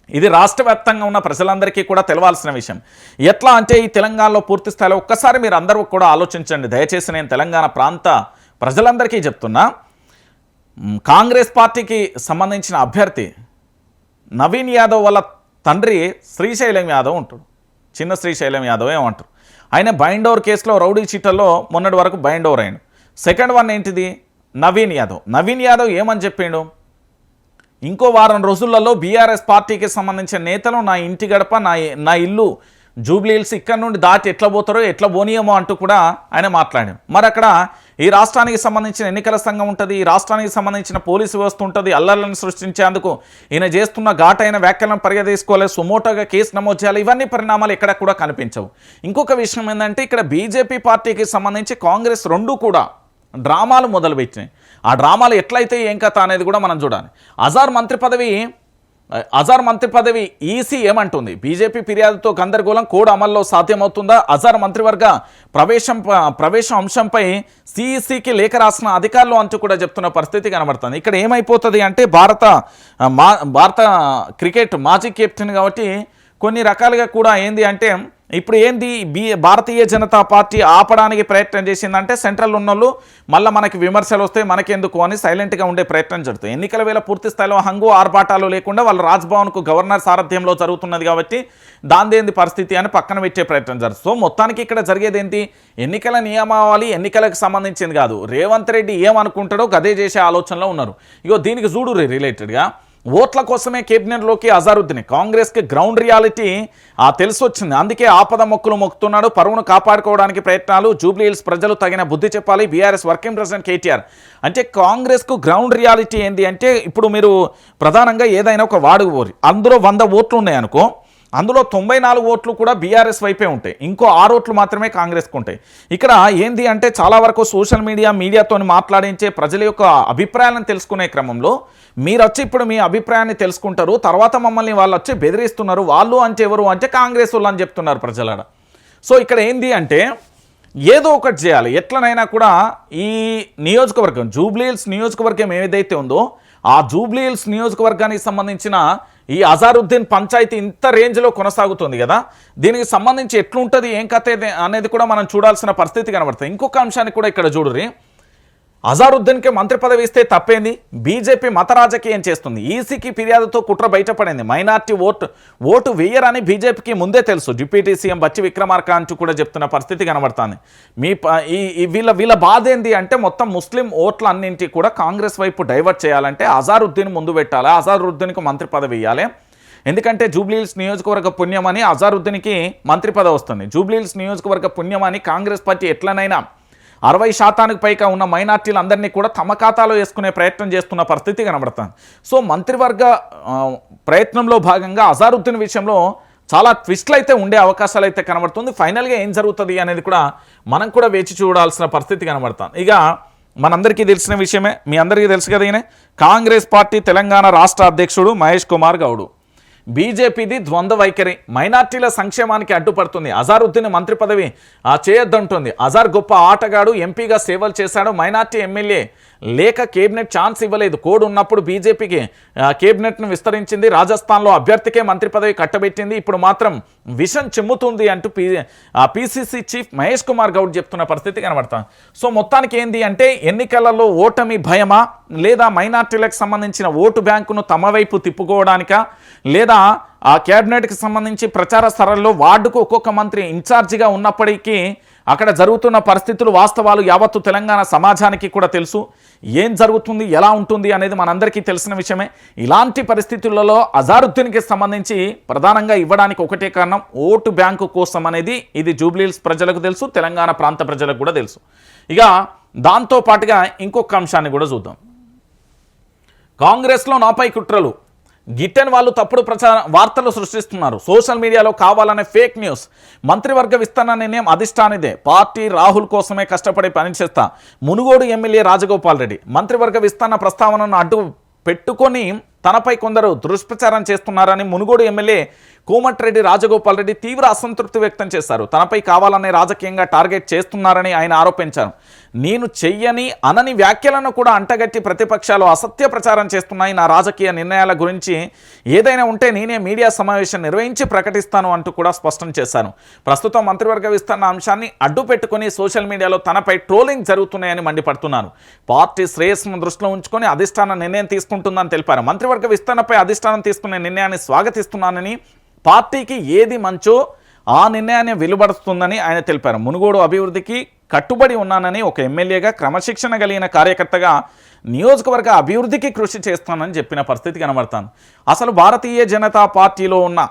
ఇది రాష్ట్ర వ్యాప్తంగా ఉన్న ప్రజలందరికీ కూడా తెలవాల్సిన విషయం. ఎట్లా అంటే ఈ తెలంగాణలో పూర్తి స్థాయిలో ఒక్కసారి మీరు అందరూ కూడా ఆలోచించండి దయచేసి. నేను తెలంగాణ ప్రాంత ప్రజలందరికీ చెప్తున్నా, కాంగ్రెస్ పార్టీకి సంబంధించిన అభ్యర్థి నవీన్ యాదవ్ వాళ్ళ తండ్రి శ్రీశైలం యాదవ్ ఉంటాడు, చిన్న శ్రీశైలం యాదవ్ ఏమంటారు. ఆయన బైండోర్ కేసులో రౌడీ చీటల్లో మొన్నటి వరకు బైండోర్ అయ్యాడు. సెకండ్ వన్ ఏంటిది, నవీన్ యాదవ్ ఏమని చెప్పిండు, ఇంకో వారం రోజులలో బీఆర్ఎస్ పార్టీకి సంబంధించిన నేతలు నా ఇంటి గడప నా ఇల్లు జూబ్లీ హిల్స్ ఇక్కడ నుండి దాటి ఎట్లా పోతారో ఎట్లా పోనీయమో అంటూ కూడా ఆయన మాట్లాడాడు. మరి అక్కడ ఈ రాష్ట్రానికి సంబంధించిన ఎన్నికల సంఘం ఉంటుంది, ఈ రాష్ట్రానికి సంబంధించిన పోలీసు వ్యవస్థ ఉంటుంది. అల్లర్లను సృష్టించేందుకు ఈయన చేస్తున్న ఘాటైన వ్యాఖ్యలను పరిగణించుకోవాలి, సుమోటోగా కేసు నమోదు చేయాలి. ఇవన్నీ పరిణామాలు ఎక్కడ కూడా కనిపించవు. ఇంకొక విషయం ఏంటంటే ఇక్కడ బీజేపీ పార్టీకి సంబంధించి కాంగ్రెస్ రెండు కూడా డ్రామాలు మొదలుపెట్టినాయి. ఆ డ్రామాలు ఎట్లయితే ఏం కథ అనేది కూడా మనం చూడాలి. అజార్ మంత్రి పదవి అజార్ మంత్రి పదవి ఈసీ ఏమంటుంది? బీజేపీ ఫిర్యాదుతో గందరగోళం, కోడ్ అమల్లో సాధ్యమవుతుందా? అజార్ మంత్రివర్గ ప్రవేశం అంశంపై సిఈసికి లేఖ రాసిన అధికారులు అంటూ కూడా చెప్తున్న పరిస్థితి కనబడుతుంది. ఇక్కడ ఏమైపోతుంది అంటే భారత క్రికెట్ మాజీ కెప్టెన్ కాబట్టి కొన్ని రకాలుగా కూడా ఏంది అంటే ఇప్పుడు ఏంది భారతీయ జనతా పార్టీ ఆపడానికి ప్రయత్నం చేసిందంటే సెంట్రల్ ఉన్నోళ్ళు మళ్ళీ మనకి విమర్శలు వస్తాయి మనకెందుకు అని సైలెంట్గా ఉండే ప్రయత్నం జరుగుతుంది. ఎన్నికల వేళ పూర్తి స్థాయిలో హంగు ఆర్భాటాలు లేకుండా వాళ్ళ రాజ్భవన్కు గవర్నర్ సారథ్యంలో జరుగుతున్నది కాబట్టి దాందేంది పరిస్థితి అని పక్కన పెట్టే ప్రయత్నం జరుగుతుంది. సో మొత్తానికి ఇక్కడ జరిగేది ఏంటి? ఎన్నికల నియమావళి ఎన్నికలకు సంబంధించింది కాదు. రేవంత్ రెడ్డి ఏమనుకుంటాడో గదే చేసే ఆలోచనలో ఉన్నారు. ఇగో దీనికి చూడు రిలేటెడ్గా ఓట్ల కోసమే కేబినెట్లోకి అజారుద్దీన్, కాంగ్రెస్కి గ్రౌండ్ రియాలిటీ తెలిసి వచ్చింది, అందుకే ఆపద మొక్కులు మొక్కుతున్నాడు, పరువును కాపాడుకోవడానికి ప్రయత్నాలు, జూబ్లీహిల్స్ ప్రజలు తగిన బుద్ధి చెప్పాలి, బీఆర్ఎస్ వర్కింగ్ ప్రెసిడెంట్ కేటీఆర్. అంటే కాంగ్రెస్కు గ్రౌండ్ రియాలిటీ ఏంటి అంటే ఇప్పుడు మీరు ప్రధానంగా ఏదైనా ఒక వార్డు ఓరి అందులో 100 ఓట్లు ఉన్నాయనుకో, అందులో 94 ఓట్లు కూడా బీఆర్ఎస్ వైపే ఉంటాయి, ఇంకో 6 ఓట్లు మాత్రమే కాంగ్రెస్కు ఉంటాయి. ఇక్కడ ఏంది అంటే చాలా వరకు సోషల్ మీడియాతో మాట్లాడించే ప్రజల యొక్క అభిప్రాయాలను తెలుసుకునే క్రమంలో మీరు వచ్చి ఇప్పుడు మీ అభిప్రాయాన్ని తెలుసుకుంటారు, తర్వాత మమ్మల్ని వాళ్ళు వచ్చి బెదిరిస్తున్నారు, వాళ్ళు అంటే ఎవరు అంటే కాంగ్రెస్ వాళ్ళు అని చెప్తున్నారు ప్రజలాడ. సో ఇక్కడ ఏంది అంటే ఏదో ఒకటి చేయాలి ఎట్లనైనా కూడా. ఈ నియోజకవర్గం జూబ్లీహిల్స్ నియోజకవర్గం ఏదైతే ఉందో ఆ జూబ్లీహిల్స్ నియోజకవర్గానికి సంబంధించిన ఈ అజారుద్దీన్ పంచాయతీ ఇంత రేంజ్లో కొనసాగుతుంది కదా, దీనికి సంబంధించి ఎట్లుంటుంది ఏం కథ అనేది కూడా మనం చూడాల్సిన పరిస్థితి కనబడుతుంది. ఇంకొక అంశాన్ని కూడా ఇక్కడ చూడుర్రి, అజారుద్దీన్కి మంత్రి పదవి ఇస్తే తప్పేంది? బీజేపీ మత రాజకీయం చేస్తుంది, ఈసీకి ఫిర్యాదుతో కుట్ర బయటపడింది, మైనార్టీ ఓటు వేయరని బీజేపీకి ముందే తెలుసు, డిప్యూటీ సీఎం బచ్చి విక్రమార్క అంటూ కూడా చెప్తున్న పరిస్థితి కనబడుతుంది. వీళ్ళ బాధ ఏంది అంటే మొత్తం ముస్లిం ఓట్లన్నింటి కూడా కాంగ్రెస్ వైపు డైవర్ట్ చేయాలంటే అజారుద్దీన్ ముందు పెట్టాలి, అజారుద్దీన్కు మంత్రి పదవి ఇవ్వాలి. ఎందుకంటే జూబ్లీహిల్స్ నియోజకవర్గ పుణ్యమని అజారుద్దీన్కి మంత్రి పదవి వస్తుంది. జూబ్లీహిల్స్ నియోజకవర్గ పుణ్యమని కాంగ్రెస్ పార్టీ ఎట్లనైనా 60% పైగా ఉన్న మైనార్టీలు అందరినీ కూడా తమ ఖాతాలో వేసుకునే ప్రయత్నం చేస్తున్న పరిస్థితి కనబడుతుంది. సో మంత్రివర్గ ప్రయత్నంలో భాగంగా అజారుద్దీన్ విషయంలో చాలా ట్విస్ట్లు అయితే ఉండే అవకాశాలు అయితే కనబడుతుంది. ఫైనల్గా ఏం జరుగుతుంది అనేది కూడా మనం కూడా వేచి చూడాల్సిన పరిస్థితి కనబడుతుంది. ఇక మనందరికీ తెలిసిన విషయమే, మీ అందరికీ తెలుసు కదా, ఈయన కాంగ్రెస్ పార్టీ తెలంగాణ రాష్ట్ర అధ్యక్షుడు మహేష్ కుమార్ గౌడ్. బీజేపీది ద్వంద్వ వైఖరి, మైనార్టీల సంక్షేమానికి అడ్డుపడుతుంది, అజారుద్దీన్ మంత్రి పదవి చేయొద్దంటుంది. అజార్ గొప్ప ఆటగాడు, ఎంపీగా సేవలు చేశాడు, మైనార్టీ ఎమ్మెల్యే లేక కేబినెట్ ఛాన్స్ ఇవ్వలేదు, కోడ్ ఉన్నప్పుడు బీజేపీకి కేబినెట్ను విస్తరించింది, రాజస్థాన్లో అభ్యర్థికే మంత్రి పదవి కట్టబెట్టింది, ఇప్పుడు మాత్రం విషం చెమ్ముతుంది అంటూ పీసీసీ చీఫ్ మహేష్ కుమార్ గౌడ్ చెప్తున్న పరిస్థితి కనబడతాం. సో మొత్తానికి ఏంది అంటే ఎన్నికలలో ఓటమి భయమా, లేదా మైనార్టీలకు సంబంధించిన ఓటు బ్యాంకును తమ వైపు తిప్పుకోవడానికా, లేదా ఆ క్యాబినెట్కి సంబంధించి ప్రచార స్థలంలో వార్డుకు ఒక్కొక్క మంత్రి ఇన్ఛార్జిగా ఉన్నప్పటికీ అక్కడ జరుగుతున్న పరిస్థితులు వాస్తవాలు యావత్తు తెలంగాణ సమాజానికి కూడా తెలుసు, ఏం జరుగుతుంది ఎలా ఉంటుంది అనేది మనందరికీ తెలిసిన విషయమే. ఇలాంటి పరిస్థితులలో అజారుద్దీన్కి సంబంధించి ప్రధానంగా ఇవ్వడానికి ఒకటే కారణం ఓటు బ్యాంకు కోసం అనేది ఇది జూబ్లీహిల్స్ ప్రజలకు తెలుసు, తెలంగాణ ప్రాంత ప్రజలకు కూడా తెలుసు. ఇక దాంతో పాటుగా ఇంకొక అంశాన్ని కూడా చూద్దాం. కాంగ్రెస్లో నాపై కుట్రలు, గిట్టని వాళ్ళు తప్పుడు వార్తలు సృష్టిస్తున్నారు, సోషల్ మీడియాలో కావాలనే ఫేక్ న్యూస్, మంత్రివర్గ విస్తరణ నిర్ణయం అధిష్టానిదే, పార్టీ రాహుల్ కోసమే కష్టపడి పనిచేస్తా, మునుగోడు ఎమ్మెల్యే రాజగోపాల్ రెడ్డి. మంత్రివర్గ విస్తరణ ప్రస్తావనను అడ్డు పెట్టుకొని తనపై కొందరు దుష్ప్రచారం చేస్తున్నారని మునుగోడు ఎమ్మెల్యే కోమటిరెడ్డి రాజగోపాల్ రెడ్డి తీవ్ర అసంతృప్తి వ్యక్తం చేశారు. తనపై కావాలనే రాజకీయంగా టార్గెట్ చేస్తున్నారని ఆయన ఆరోపించారు. నేను చెయ్యని అనని వ్యాఖ్యలను కూడా అంటగట్టి ప్రతిపక్షాలు అసత్య ప్రచారం చేస్తున్నాయి, నా రాజకీయ నిర్ణయాల గురించి ఏదైనా ఉంటే నేనే మీడియా సమావేశం నిర్వహించి ప్రకటిస్తాను అంటూ కూడా స్పష్టం చేశారు. ప్రస్తుతం మంత్రివర్గ విస్తరణ అంశాన్ని అడ్డు పెట్టుకుని సోషల్ మీడియాలో తనపై ట్రోలింగ్ జరుగుతున్నాయని మండిపడుతున్నారు. పార్టీ శ్రేయస్సును దృష్టిలో ఉంచుకొని అధిష్టానం నిర్ణయం తీసుకుంటుందని తెలిపారు. మంత్రివర్గ విస్తరణపై అధిష్టానం తీసుకునే నిర్ణయాన్ని స్వాగతిస్తున్నానని, పార్టీకి ఏది మంచో ఆ నిర్ణయాన్ని వెలువడుతుందని ఆయన తెలిపారు. మునుగోడు అభివృద్ధికి కట్టుబడి ఉన్నానని, ఒక ఎమ్మెల్యేగా క్రమశిక్షణ కలిగిన కార్యకర్తగా నియోజకవర్గ అభివృద్ధికి కృషి చేస్తానని చెప్పిన పరిస్థితి కనబడతాను. అసలు భారతీయ జనతా పార్టీలో ఉన్న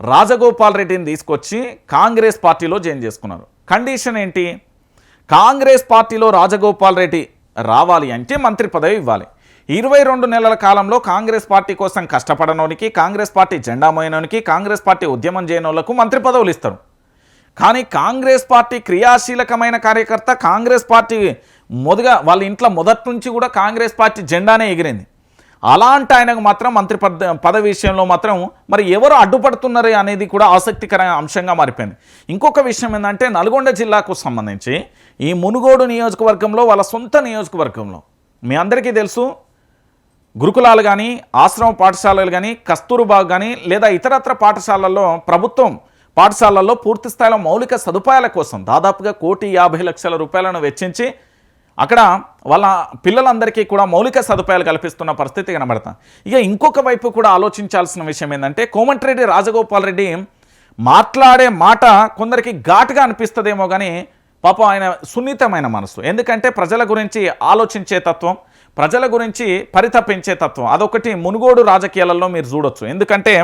రాజగోపాల్ రెడ్డిని తీసుకొచ్చి కాంగ్రెస్ పార్టీలో జాయిన్ చేసుకున్నారు. కండిషన్ ఏంటి? కాంగ్రెస్ పార్టీలో రాజగోపాల్ రెడ్డి రావాలి అంటే మంత్రి పదవి ఇవ్వాలి. 22 నెలల కాలంలో కాంగ్రెస్ పార్టీ కోసం కష్టపడనోనికి, కాంగ్రెస్ పార్టీ జెండా మోయనోనికి, కాంగ్రెస్ పార్టీ ఉద్యమం చేయనోళ్లకు మంత్రి పదవులు ఇస్తారు. కానీ కాంగ్రెస్ పార్టీ క్రియాశీలకమైన కార్యకర్త, కాంగ్రెస్ పార్టీ వాళ్ళ ఇంట్లో మొదటి నుంచి కూడా కాంగ్రెస్ పార్టీ జెండానే ఎగిరింది. అలాంటి ఆయనకు మాత్రం మంత్రి పదవి విషయంలో మాత్రం మరి ఎవరు అడ్డుపడుతున్నారు అనేది కూడా ఆసక్తికర అంశంగా మారిపోయింది. ఇంకొక విషయం ఏంటంటే నల్గొండ జిల్లాకు సంబంధించి ఈ మునుగోడు నియోజకవర్గంలో వాళ్ళ సొంత నియోజకవర్గంలో మీ అందరికీ తెలుసు గురుకులాలు కానీ ఆశ్రమ పాఠశాలలు కానీ కస్తూర్బా కానీ లేదా ఇతరత్ర పాఠశాలల్లో ప్రభుత్వం పాఠశాలల్లో పూర్తి స్థాయిలో మౌలిక సదుపాయాల కోసం దాదాపుగా 1,50,00,000 రూపాయలను వెచ్చించి అక్కడ వాళ్ళ పిల్లలందరికీ కూడా మౌలిక సదుపాయాలు కల్పిస్తున్న పరిస్థితి కనబడతాం. ఇక ఇంకొక వైపు కూడా ఆలోచించాల్సిన విషయం ఏంటంటే కోమటిరెడ్డి రాజగోపాల్ రెడ్డి మాట్లాడే మాట కొందరికి ఘాటుగా అనిపిస్తుందేమో కానీ పాపం ఆయన సున్నితమైన మనసు. ఎందుకంటే ప్రజల గురించి ఆలోచించే తత్వం, ప్రజల గురించి పరితపించే తత్వం అదొకటి మునుగోడు రాజకీయాలలో మీరు చూడొచ్చు. ఎందుకంటే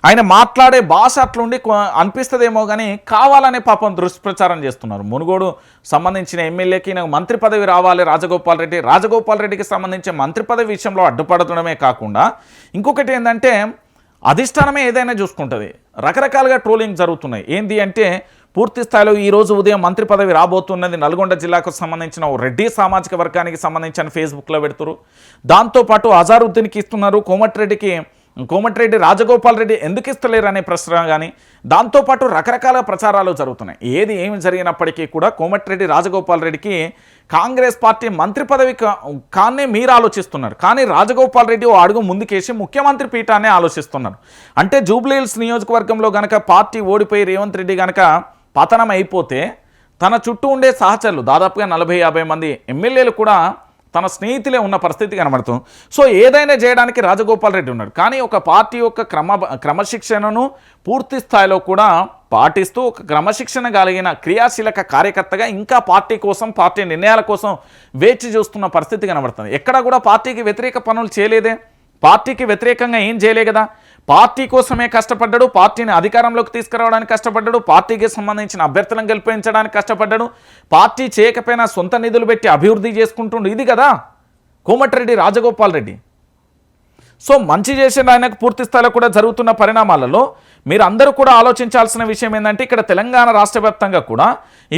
ఆయన మాట్లాడే భాష అట్లుండి అనిపిస్తుందేమో కానీ కావాలనే పాపం దుష్ప్రచారం చేస్తున్నారు. మునుగోడు సంబంధించిన ఎమ్మెల్యేకి నాకు మంత్రి పదవి రావాలి రాజగోపాల్ రెడ్డికి సంబంధించిన మంత్రి పదవి విషయంలో అడ్డుపడటమే కాకుండా ఇంకొకటి ఏంటంటే అధిష్టానమే ఏదైనా చూసుకుంటుంది. రకరకాలుగా ట్రోలింగ్ జరుగుతున్నాయి. ఏంటి అంటే పూర్తి స్థాయిలో ఈరోజు ఉదయం మంత్రి పదవి రాబోతున్నది నల్గొండ జిల్లాకు సంబంధించిన రెడ్డి సామాజిక వర్గానికి సంబంధించిన ఫేస్బుక్లో పెడుతున్నారు. దాంతోపాటు అజారుద్దీన్కి ఇస్తున్నారు, కోమటిరెడ్డి రాజగోపాల్ రెడ్డి ఎందుకు ఇస్తలేరు అనే ప్రశ్న కానీ దాంతోపాటు రకరకాల ప్రచారాలు జరుగుతున్నాయి. ఏమి జరిగినప్పటికీ కూడా కోమటిరెడ్డి రాజగోపాల్ రెడ్డికి కాంగ్రెస్ పార్టీ మంత్రి పదవి కానీ మీరు ఆలోచిస్తున్నారు, కానీ రాజగోపాల్ రెడ్డి ఓ అడుగు ముందుకేసి ముఖ్యమంత్రి పీఠాన్ని ఆలోచిస్తున్నారు. అంటే జూబ్లీహిల్స్ నియోజకవర్గంలో కనుక పార్టీ ఓడిపోయి రేవంత్ రెడ్డి కనుక పతనం అయిపోతే తన చుట్టూ ఉండే సహచరులు దాదాపుగా 40-50 మంది ఎమ్మెల్యేలు కూడా తన స్నేహితులే ఉన్న పరిస్థితి కనబడుతుంది. సో ఏదైనా చేయడానికి రాజగోపాల్ రెడ్డి ఉన్నాడు. కానీ ఒక పార్టీ యొక్క క్రమశిక్షణను పూర్తి స్థాయిలో కూడా పాటిస్తూ ఒక క్రమశిక్షణ కలిగిన క్రియాశీలక కార్యకర్తగా ఇంకా పార్టీ కోసం, పార్టీ నిర్ణయాల కోసం వేచి చూస్తున్న పరిస్థితి కనబడుతుంది. ఎక్కడా కూడా పార్టీకి వ్యతిరేక పనులు చేయలేదే, పార్టీకి వ్యతిరేకంగా ఏం చేయలే కదా. పార్టీ కోసమే కష్టపడ్డాడు, పార్టీని అధికారంలోకి తీసుకురావడానికి కష్టపడ్డాడు, పార్టీకి సంబంధించిన అభ్యర్థులను గెలిపించడానికి కష్టపడ్డాడు, పార్టీ చేయకపోయినా సొంత నిధులు పెట్టి అభివృద్ధి చేసుకుంటుండు. ఇది కదా కోమటిరెడ్డి రాజగోపాల్ రెడ్డి. సో మంచి చేసిన ఆయనకు పూర్తి స్థాయిలో కూడా జరుగుతున్న పరిణామాలలో మీరు అందరూ కూడా ఆలోచించాల్సిన విషయం ఏంటంటే ఇక్కడ తెలంగాణ రాష్ట్ర వ్యాప్తంగా కూడా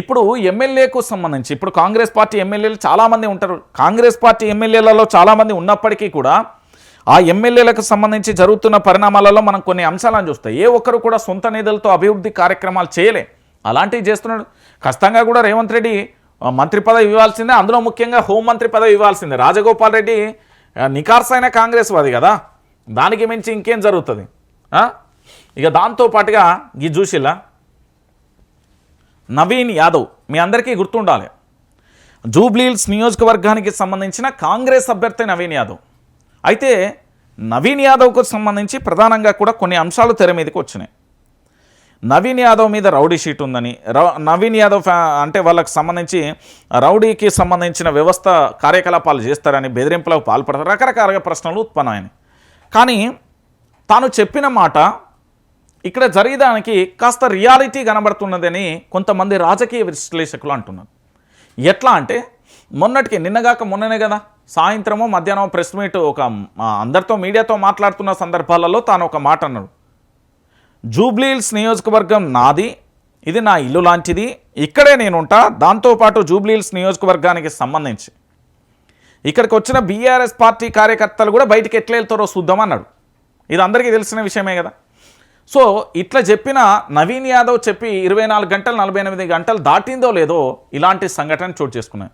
ఇప్పుడు ఎమ్మెల్యేకు సంబంధించి ఇప్పుడు కాంగ్రెస్ పార్టీ ఎమ్మెల్యేలు చాలామంది ఉంటారు. కాంగ్రెస్ పార్టీ ఎమ్మెల్యేలలో చాలామంది ఉన్నప్పటికీ కూడా ఆ ఎమ్మెల్యేలకు సంబంధించి జరుగుతున్న పరిణామాలలో మనం కొన్ని అంశాలను చూస్తాం. ఏ ఒక్కరు కూడా సొంత నిధులతో అభివృద్ధి కార్యక్రమాలు చేయలే, అలాంటివి చేస్తున్నాడు. ఖచ్చితంగా కూడా రేవంత్ రెడ్డి మంత్రి పదవి ఇవ్వాల్సిందే, అందులో ముఖ్యంగా హోంమంత్రి పదవి ఇవ్వాల్సిందే. రాజగోపాల్ రెడ్డి నికార్సైన కాంగ్రెస్ వాది కదా, దానికి మించి ఇంకేం జరుగుతుంది. ఇక దాంతోపాటుగా ఈ చూసిలా నవీన్ యాదవ్ మీ అందరికీ గుర్తుండాలి, జూబ్లీహిల్స్ నియోజకవర్గానికి సంబంధించిన కాంగ్రెస్ అభ్యర్థి నవీన్ యాదవ్. అయితే నవీన్ యాదవ్కు సంబంధించి ప్రధానంగా కూడా కొన్ని అంశాలు తెర మీదకి వచ్చినాయి. నవీన్ యాదవ్ మీద రౌడీ షీట్ ఉందని, నవీన్ యాదవ్ అంటే వాళ్ళకి సంబంధించి రౌడీకి సంబంధించిన వ్యవస్థ కార్యకలాపాలు చేస్తారని, బెదిరింపులకు పాల్పడతారు, రకరకాల ప్రశ్నలు ఉత్పన్నమైనవి. కానీ తాను చెప్పిన మాట ఇక్కడ జరిగేదానికి కాస్త రియాలిటీ కనబడుతున్నదని కొంతమంది రాజకీయ విశ్లేషకులు అంటున్నారు. ఎట్లా అంటే నిన్నగాక మొన్ననే కదా సాయంత్రమో మధ్యాహ్నం ప్రెస్ మీట్ ఒక అందరితో మీడియాతో మాట్లాడుతున్న సందర్భాలలో తాను ఒక మాట అన్నాడు. జూబ్లీహిల్స్ నియోజకవర్గం నాది, ఇది నా ఇల్లు లాంటిది, ఇక్కడే నేనుంటా. దాంతోపాటు జూబ్లీహిల్స్ నియోజకవర్గానికి సంబంధించి ఇక్కడికి వచ్చిన బీఆర్ఎస్ పార్టీ కార్యకర్తలు కూడా బయటికి ఎట్లా వెళ్తారో చూద్దామన్నాడు. ఇది అందరికీ తెలిసిన విషయమే కదా. సో ఇట్లా చెప్పిన నవీన్ యాదవ్ చెప్పి 24 గంటలు 48 గంటలు దాటిందో లేదో ఇలాంటి సంఘటన చోటు చేసుకున్నాయి.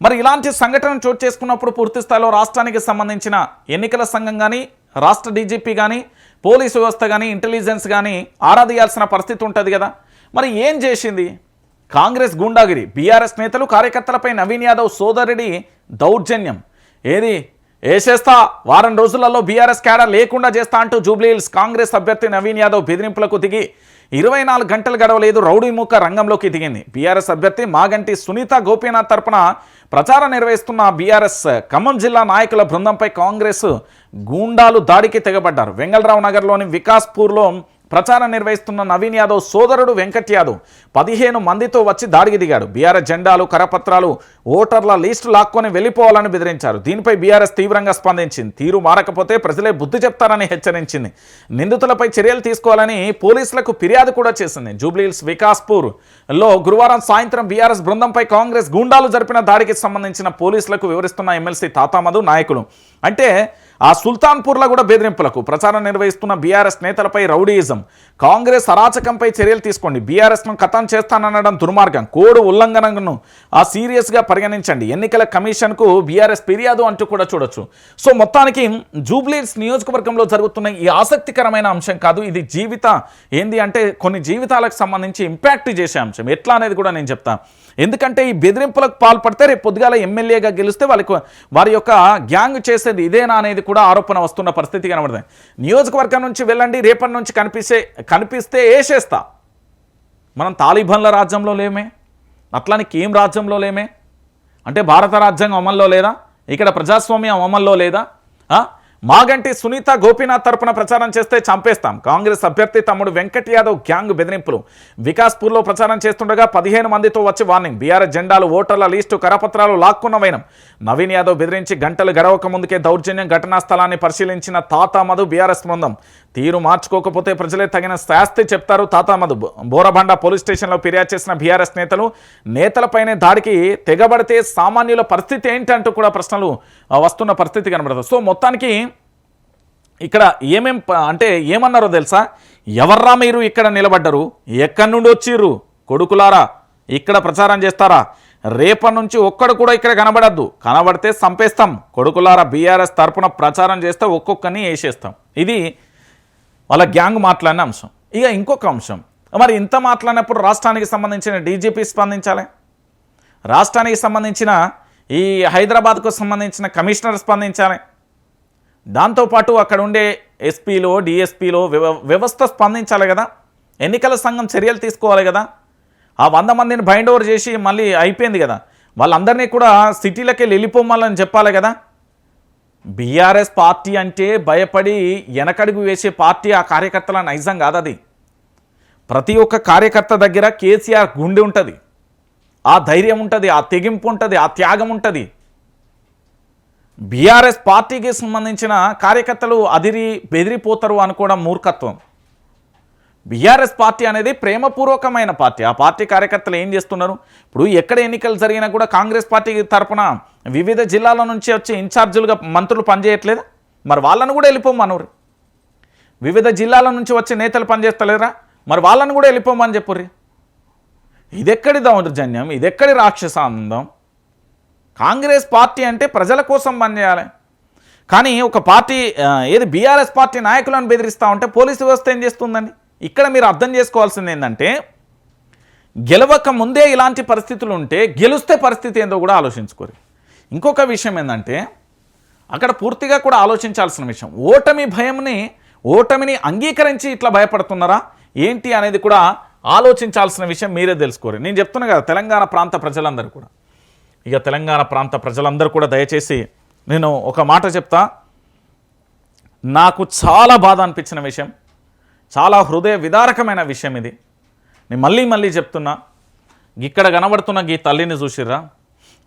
మరి ఇలాంటి సంఘటన చోటు చేసుకున్నప్పుడు పూర్తి స్థాయిలో రాష్ట్రానికి సంబంధించిన ఎన్నికల సంఘం కానీ, రాష్ట్ర డీజీపీ కానీ, పోలీసు వ్యవస్థ కానీ, ఇంటెలిజెన్స్ కానీ ఆరాధించాల్సిన పరిస్థితి ఉంటుంది కదా. మరి ఏం చేసింది కాంగ్రెస్ గూండాగిరి? బీఆర్ఎస్ నేతలు కార్యకర్తలపై నవీన్ యాదవ్ సోదరుడి దౌర్జన్యం. ఏది వేసేస్తా, వారం రోజులలో బీఆర్ఎస్ క్యాడర్ లేకుండా చేస్తా అంటూ జూబ్లీహిల్స్ కాంగ్రెస్ అభ్యర్థి నవీన్ యాదవ్ బెదిరింపులకు దిగి 24 గంటలు గడవలేదు రౌడీ ముఖ రంగంలోకి దిగింది. బీఆర్ఎస్ అభ్యర్థి మాగంటి సునీత గోపీనాథ్ తరపున ప్రచారం నిర్వహిస్తున్న బీఆర్ఎస్ ఖమ్మం జిల్లా నాయకుల బృందంపై కాంగ్రెస్ గూండాలు దాడికి తెగబడ్డారు. వెంగళరావు నగర్లోని వికాస్పూర్లో ప్రచారం నిర్వహిస్తున్న నవీన్ యాదవ్ సోదరుడు వెంకట్ యాదవ్ 15 మందితో వచ్చి దాడికి దిగాడు. బీఆర్ఎస్ జెండాలు, కరపత్రాలు, ఓటర్ల లిస్టు లాక్కొని వెళ్ళిపోవాలని బెదిరించారు. దీనిపై బీఆర్ఎస్ తీవ్రంగా స్పందించింది. తీరు మారకపోతే ప్రజలే బుద్ధి చెప్తారని హెచ్చరించింది. నిందితులపై చర్యలు తీసుకోవాలని పోలీసులకు ఫిర్యాదు కూడా చేసింది. జూబ్లీహిల్స్ వికాస్పూర్లో గురువారం సాయంత్రం బీఆర్ఎస్ బృందంపై కాంగ్రెస్ గూండాలు జరిపిన దాడికి సంబంధించిన పోలీసులకు వివరిస్తున్న ఎమ్మెల్సీ తాతామధు నాయకులు అంటే ఆ సుల్తాన్పూర్లో కూడా బెదిరింపులకు ప్రచారం నిర్వహిస్తున్న బీఆర్ఎస్ నేతలపై రౌడీయిజం, కాంగ్రెస్ అరాచకంపై చర్యలు తీసుకోండి, బీఆర్ఎస్ను ఖతం చేస్తాననడం దుర్మార్గం, కోడ్ ఉల్లంఘనను సీరియస్గా పరిగణించండి, ఎన్నికల కమిషన్కు బీఆర్ఎస్ ఫిర్యాదు అంటూ కూడా చూడొచ్చు. సో మొత్తానికి జూబ్లీహిల్స్ నియోజకవర్గంలో జరుగుతున్న ఈ ఆసక్తికరమైన అంశం కాదు, ఇది ఏంది అంటే కొన్ని జీవితాలకు సంబంధించి ఇంపాక్ట్ చేసే అంశం. ఎట్లా అనేది కూడా నేను చెప్తాను. ఎందుకంటే ఈ బెదిరింపులకు పాల్పడితే రేపు పొద్దుగాల ఎమ్మెల్యేగా గెలిస్తే వారి యొక్క గ్యాంగ్ చేసేది ఇదేనా అనేది కూడా ఆరోపణ వస్తున్న పరిస్థితి కనబడుతుంది. నియోజకవర్గం నుంచి వెళ్ళండి, రేపటి నుంచి కనిపిస్తే వేసేస్తా. మనం తాలిబాన్ల రాజ్యంలో లేమే, అట్లానికి ఏం రాజ్యంలో లేమే అంటే భారత రాజ్యాంగం అమల్లో లేదా, ఇక్కడ ప్రజాస్వామ్యం అమల్లో లేదా? మాగంటి సునీత గోపీనాథ్ తరపున ప్రచారం చేస్తే చంపేస్తాం, కాంగ్రెస్ అభ్యర్థి తమ్ముడు వెంకట్ యాదవ్ గ్యాంగ్ బెదిరింపులు. వికాస్పూర్లో ప్రచారం చేస్తుండగా 15 మందితో వచ్చి వార్నింగ్, బీఆర్ఎస్ జెండాలు, ఓటర్ల లిస్టు, కరపత్రాలు లాక్కున్న వైనం. నవీన్ యాదవ్ బెదిరించి గంటలు గడవక ముందుకే దౌర్జన్యం, ఘటనా స్థలాన్ని పరిశీలించిన తాతా మధు బీఆర్ఎస్ బృందం. తీరు మార్చుకోకపోతే ప్రజలే తగిన శాస్తి చెప్తారు తాతా మధు. బోరబండ పోలీస్ స్టేషన్లో ఫిర్యాదు చేసిన బీఆర్ఎస్ నేతలపైనే దాడికి తెగబడితే సామాన్యుల పరిస్థితి ఏంటంటూ కూడా ప్రశ్నలు వస్తున్న పరిస్థితి కనబడుతుంది. సో మొత్తానికి ఇక్కడ ఏమన్నారో తెలుసా? ఎవర్రా మీరు ఇక్కడ నిలబడ్డరు, ఎక్కడి నుండి వచ్చిర్రు కొడుకులారా, ఇక్కడ ప్రచారం చేస్తారా, రేపటి నుంచి ఒక్కడు కూడా ఇక్కడ కనబడద్దు, కనబడితే చంపేస్తాం కొడుకులారా, బీఆర్ఎస్ తరపున ప్రచారం చేస్తే ఒక్కొక్కరిని వేసేస్తాం. ఇది వాళ్ళ గ్యాంగ్ మాట్లాడిన అంశం. ఇక ఇంకొక అంశం, మరి ఇంత మాట్లాడినప్పుడు రాష్ట్రానికి సంబంధించిన డీజీపీ స్పందించాలి, రాష్ట్రానికి సంబంధించిన ఈ హైదరాబాద్కు సంబంధించిన కమిషనర్ స్పందించాలి, దాంతోపాటు అక్కడ ఉండే ఎస్పీలో డిఎస్పీలో వ్యవస్థ స్పందించాలి కదా, ఎన్నికల సంఘం చర్యలు తీసుకోవాలి కదా. ఆ 100 మందిని బైండ్ ఓవర్ చేసి మళ్ళీ అయిపోయింది కదా, వాళ్ళందరినీ కూడా సిటీలకి వెళ్ళిపోమాలని చెప్పాలి కదా. బీఆర్ఎస్ పార్టీ అంటే భయపడి వెనకడుగు వేసే పార్టీ ఆ కార్యకర్తల నైజం కాదు. అది ప్రతి ఒక్క కార్యకర్త దగ్గర కేసీఆర్ గుండె ఉంటుంది, ఆ ధైర్యం ఉంటుంది, ఆ తెగింపు ఉంటుంది, ఆ త్యాగం ఉంటుంది. బీఆర్ఎస్ పార్టీకి సంబంధించిన కార్యకర్తలు బెదిరిపోతారు అనుకోవడం మూర్ఖత్వం. బీఆర్ఎస్ పార్టీ అనేది ప్రేమపూర్వకమైన పార్టీ. ఆ పార్టీ కార్యకర్తలు ఏం చేస్తున్నారు? ఇప్పుడు ఎక్కడ ఎన్నికలు జరిగినా కూడా కాంగ్రెస్ పార్టీ తరఫున వివిధ జిల్లాల నుంచి వచ్చి ఇన్ఛార్జీలుగా మంత్రులు పనిచేయట్లేదు, మరి వాళ్ళను కూడా వెళ్ళిపోమన్నారు. వివిధ జిల్లాల నుంచి వచ్చే నేతలు పనిచేస్తలేరా, మరి వాళ్ళను కూడా వెళ్ళిపోమని చెప్పుర్రి. ఇదెక్కడి దౌర్జన్యం, ఇదెక్కడి రాక్షసానందం? కాంగ్రెస్ పార్టీ అంటే ప్రజల కోసం పనిచేయాలి, కానీ ఒక పార్టీ బీఆర్ఎస్ పార్టీ నాయకులను బెదిరిస్తూ ఉంటే పోలీసు వ్యవస్థ ఏం చేస్తుందండి? ఇక్కడ మీరు అర్థం చేసుకోవాల్సింది ఏంటంటే, గెలవక ముందే ఇలాంటి పరిస్థితులు ఉంటే గెలిస్తే పరిస్థితి ఏందో కూడా ఆలోచించుకోరు. ఇంకొక విషయం ఏంటంటే, అక్కడ పూర్తిగా కూడా ఆలోచించాల్సిన విషయం, ఓటమిని అంగీకరించి ఇట్లా భయపడుతున్నారా ఏంటి అనేది కూడా ఆలోచించాల్సిన విషయం మీరే తెలుసుకోరు. నేను చెప్తున్నా కదా, తెలంగాణ ప్రాంత ప్రజలందరూ కూడా, ఇక తెలంగాణ ప్రాంత ప్రజలందరూ కూడా దయచేసి నేను ఒక మాట చెప్తా. నాకు చాలా బాధ అనిపించిన విషయం, చాలా హృదయ విదారకమైన విషయం ఇది. నేను మళ్ళీ చెప్తున్నా, ఇక్కడ కనబడుతున్న ఈ తల్లిని చూసిర్రా,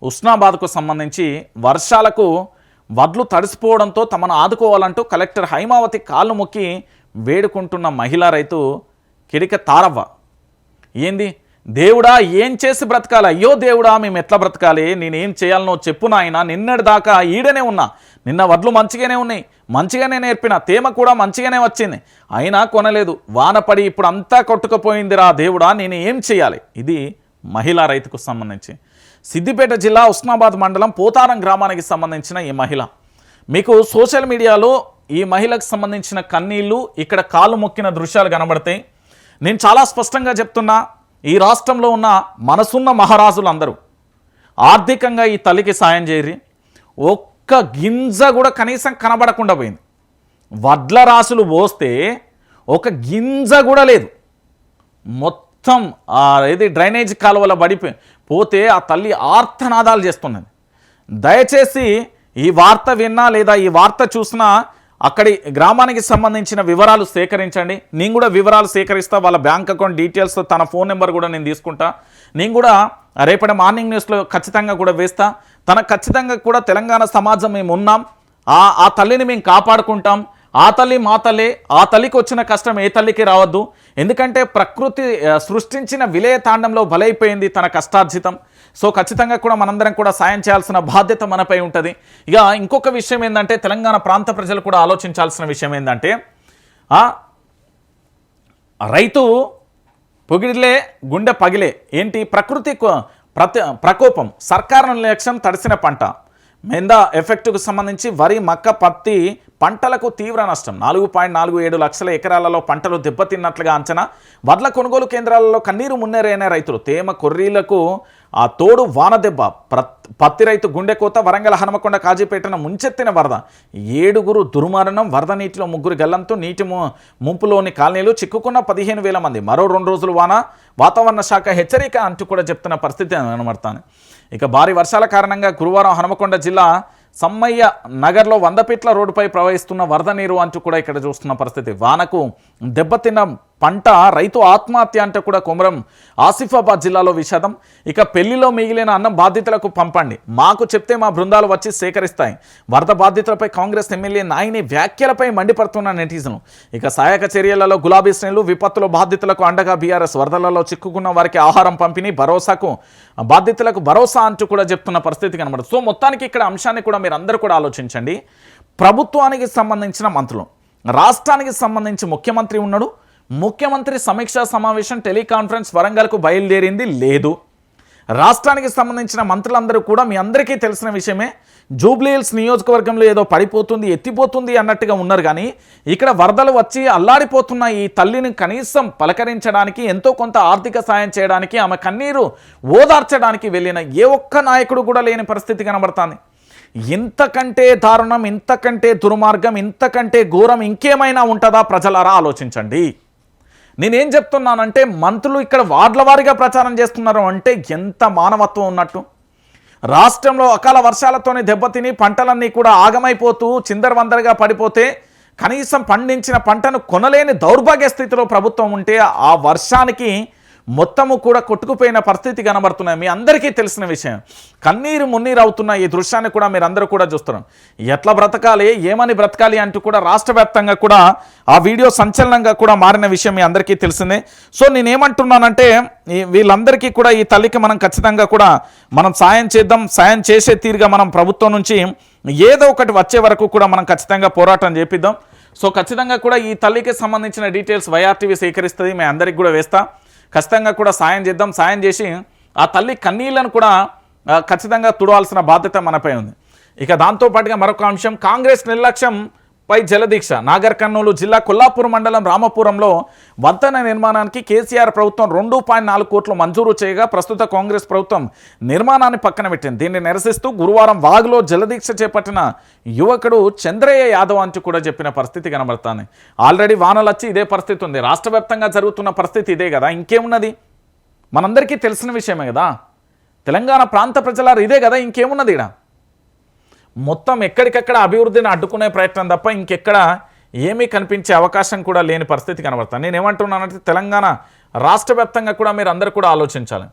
ఉస్నాబాద్కు సంబంధించి వర్షాలకు వడ్లు తడిసిపోవడంతో తమను ఆదుకోవాలంటూ కలెక్టర్ హైమావతి కాళ్ళు మొక్కి వేడుకుంటున్న మహిళా రైతు కిడిక తారవ్వ. ఏంది దేవుడా, ఏం చేసి బ్రతకాలి? అయ్యో దేవుడా, మేము ఎట్లా బ్రతకాలి? నేనేం చేయాలనో చెప్పు నాయన, నిన్నటి దాకా ఈడనే ఉన్నా, నిన్న వడ్లు మంచిగానే ఉన్నాయి, మంచిగానే నేర్పిన, తేమ కూడా మంచిగానే వచ్చింది, అయినా కొనలేదు, వానపడి ఇప్పుడు అంతా కొట్టుకుపోయిందిరా దేవుడా, నేను ఏం చేయాలి? ఇది మహిళా రైతుకు సంబంధించి సిద్దిపేట జిల్లా ఉస్నాబాద్ మండలం పోతారం గ్రామానికి సంబంధించిన ఈ మహిళ. మీకు సోషల్ మీడియాలో ఈ మహిళకు సంబంధించిన కన్నీళ్ళు, ఇక్కడ కాళ్ళు మొక్కిన దృశ్యాలు కనబడతాయి. నేను చాలా స్పష్టంగా చెప్తున్నా, ఈ రాష్ట్రంలో ఉన్న మనసున్న మహారాజులందరూ ఆర్థికంగా ఈ తల్లికి సాయం చేయరి. ఒక్క గింజ కూడా కనీసం కనబడకుండా పోయింది. వడ్ల రాసులు పోస్తే ఒక గింజ కూడా లేదు, మొత్తం డ్రైనేజ్ కాలువల పోతే ఆ తల్లి ఆర్తనాదాలు చేస్తున్నది. దయచేసి ఈ వార్త విన్నా లేదా ఈ వార్త చూసినా అక్కడి గ్రామానికి సంబంధించిన వివరాలు సేకరించండి. నేను కూడా వివరాలు సేకరిస్తా, వాళ్ళ బ్యాంక్ అకౌంట్ డీటెయిల్స్, తన ఫోన్ నెంబర్ కూడా నేను తీసుకుంటా. నేను కూడా రేపటి మార్నింగ్ న్యూస్లో ఖచ్చితంగా కూడా వేస్తా. తనకు ఖచ్చితంగా కూడా తెలంగాణ సమాజం మేము ఉన్నాం, ఆ తల్లిని మేము కాపాడుకుంటాం. ఆ తల్లి మా తల్లి, ఆ తల్లికి వచ్చిన కష్టం ఏ తల్లికి రావద్దు. ఎందుకంటే ప్రకృతి సృష్టించిన విలయ తాండంలో బలైపోయింది తన కష్టార్జితం. సో ఖచ్చితంగా కూడా మనందరం కూడా సాయం చేయాల్సిన బాధ్యత మనపై ఉంటుంది. ఇక ఇంకొక విషయం ఏంటంటే తెలంగాణ ప్రాంత ప్రజలు కూడా ఆలోచించాల్సిన విషయం ఏంటంటే రైతు పొగిడిలే గుండె పగిలే ఏంటి ప్రకృతి ప్రకోపం, సర్కారు నిర్లక్ష్యం, తడిసిన పంట. మెందా ఎఫెక్టుకు సంబంధించి వరి, మక్క, పత్తి పంటలకు తీవ్ర నష్టం. 4.47 లక్షల ఎకరాలలో పంటలు దెబ్బతిన్నట్లుగా అంచనా. వడ్ల కొనుగోలు కేంద్రాలలో కన్నీరు మున్నేరైన రైతులు. తేమ కొర్రీలకు ఆ తోడు వాన దెబ్బ. పత్తి రైతు గుండె కోత. వరంగల్ హనుమకొండ కాజీపేటను ముంచెత్తిన వరద. 7 దుర్మరణం. వరద నీటిలో 3 గల్లంతో నీటి ముంపులోని కాలనీలు చిక్కుకున్న 15,000 మంది. మరో 2 రోజులు వాన. వాతావరణ శాఖ హెచ్చరిక అంటూ కూడా చెప్తున్న పరిస్థితి కనబడుతుంది. ఇక భారీ వర్షాల కారణంగా గురువారం హనుమకొండ జిల్లా సమ్మయ్య నగర్లో 100 ఫీట్ల రోడ్డుపై ప్రవహిస్తున్న వరద నీరు అంటూ కూడా ఇక్కడ చూస్తున్న పరిస్థితి. వానకు దెబ్బతిన్న పంట, రైతు ఆత్మహత్య అంటే కూడా కొమరం ఆసిఫాబాద్ జిల్లాలో విషాదం. ఇక పెళ్లిలో మిగిలిన అన్నం బాధితులకు పంపండి, మాకు చెప్తే మా బృందాలు వచ్చి సేకరిస్తాయి. వరద బాధితులపై కాంగ్రెస్ ఎమ్మెల్యే నాయిని వ్యాఖ్యలపై మండిపడుతున్న నెటిజన్లు. ఇక సహాయక చర్యలలో గులాబీ శ్రేణులు. విపత్తులో బాధితులకు అండగా బీఆర్ఎస్. వరదలలో చిక్కుకున్న వారికి ఆహారం పంపిణీ. భరోసాకు బాధితులకు భరోసా అంటూ కూడా చెప్తున్న పరిస్థితి కనబడుతుంది. సో మొత్తానికి ఇక్కడ అంశాన్ని కూడా మీరు అందరూ కూడా ఆలోచించండి. ప్రభుత్వానికి సంబంధించిన మంత్రులు, రాష్ట్రానికి సంబంధించి ముఖ్యమంత్రి ఉన్నాడు. ముఖ్యమంత్రి సమీక్షా సమావేశం టెలికాన్ఫరెన్స్ వరంగల్కు బయలుదేరింది లేదు. రాష్ట్రానికి సంబంధించిన మంత్రులందరూ కూడా మీ అందరికీ తెలిసిన విషయమే. జూబ్లీహిల్స్ నియోజకవర్గంలో ఏదో పడిపోతుంది, ఎత్తిపోతుంది అన్నట్టుగా ఉన్నారు. కానీ ఇక్కడ వరదలు వచ్చి అల్లాడిపోతున్న ఈ తల్లిని కనీసం పలకరించడానికి, ఎంతో కొంత ఆర్థిక సాయం చేయడానికి, ఆమె కన్నీరు ఓదార్చడానికి వెళ్ళిన ఏ ఒక్క నాయకుడు కూడా లేని పరిస్థితి కనబడుతుంది. ఇంతకంటే దారుణం, ఇంతకంటే దుర్మార్గం, ఇంతకంటే ఘోరం ఇంకేమైనా ఉంటుందా? ప్రజలారా ఆలోచించండి. నేనేం చెప్తున్నానంటే మంత్రులు ఇక్కడ వార్డుల వారీగా ప్రచారం చేస్తున్నారు అంటే ఎంత మానవత్వం ఉన్నట్టు. రాష్ట్రంలో అకాల వర్షాలతోనే దెబ్బతిని పంటలన్నీ కూడా ఆగమైపోతూ చిందరవందరగా పడిపోతే కనీసం పండించిన పంటను కొనలేని దౌర్భాగ్య స్థితిలో ప్రభుత్వం ఉంటే ఆ వర్షానికి మొత్తము కూడా కొట్టుకుపోయిన పరిస్థితి కనబడుతున్నాయి. మీ అందరికీ తెలిసిన విషయం. కన్నీరు మున్నీరు అవుతున్న ఈ దృశ్యాన్ని కూడా మీరు అందరూ కూడా చూస్తున్నారు. ఎట్లా బ్రతకాలి, ఏమని బ్రతకాలి అంటూ కూడా రాష్ట్ర వ్యాప్తంగా కూడా ఆ వీడియో సంచలనంగా కూడా మారిన విషయం మీ అందరికీ తెలిసిందే. సో నేనేమంటున్నానంటే వీళ్ళందరికీ కూడా ఈ తల్లికి మనం ఖచ్చితంగా కూడా మనం సాయం చేద్దాం. సాయం చేసే తీరుగా మనం ప్రభుత్వం నుంచి ఏదో ఒకటి వచ్చే వరకు కూడా మనం ఖచ్చితంగా పోరాటం చేపిద్దాం. సో ఖచ్చితంగా కూడా ఈ తల్లికి సంబంధించిన డీటెయిల్స్ వైఆర్టీవీ సేకరిస్తుంది, మేము అందరికీ కూడా వేస్తాం. ఖచ్చితంగా కూడా సాయం చేద్దాం. సాయం చేసి ఆ తల్లి కన్నీళ్లను కూడా ఖచ్చితంగా తుడవాల్సిన బాధ్యత మనపై ఉంది. ఇక దాంతోపాటుగా మరొక అంశం, కాంగ్రెస్ నిర్లక్ష్యంపై జలదీక్ష. నాగర్ కర్నూలు జిల్లా కొల్లాపూర్ మండలం రామపురంలో వంతెన నిర్మాణానికి కేసీఆర్ ప్రభుత్వం 2.4 కోట్లు మంజూరు చేయగా ప్రస్తుత కాంగ్రెస్ ప్రభుత్వం నిర్మాణాన్ని పక్కన పెట్టింది. దీన్ని నిరసిస్తూ గురువారం వాగులో జలదీక్ష చేపట్టిన యువకుడు చంద్రయ్య యాదవ్ అంటూ కూడా చెప్పిన పరిస్థితి కనబడుతుంది. ఆల్రెడీ వానలు వచ్చి ఇదే పరిస్థితి ఉంది. రాష్ట్ర వ్యాప్తంగా జరుగుతున్న పరిస్థితి ఇదే కదా, ఇంకేమున్నది? మనందరికీ తెలిసిన విషయమే కదా. తెలంగాణ ప్రాంత ప్రజలారు ఇదే కదా, ఇంకేమున్నది? ఇక్కడ మొత్తం ఎక్కడికక్కడ అభివృద్ధిని అడ్డుకునే ప్రయత్నం తప్ప ఇంకెక్కడ ఏమీ కనిపించే అవకాశం కూడా లేని పరిస్థితి కనబడుతుంది. నేనేమంటున్నానంటే తెలంగాణ రాష్ట్ర వ్యాప్తంగా కూడా మీరు అందరూ కూడా ఆలోచించాలి.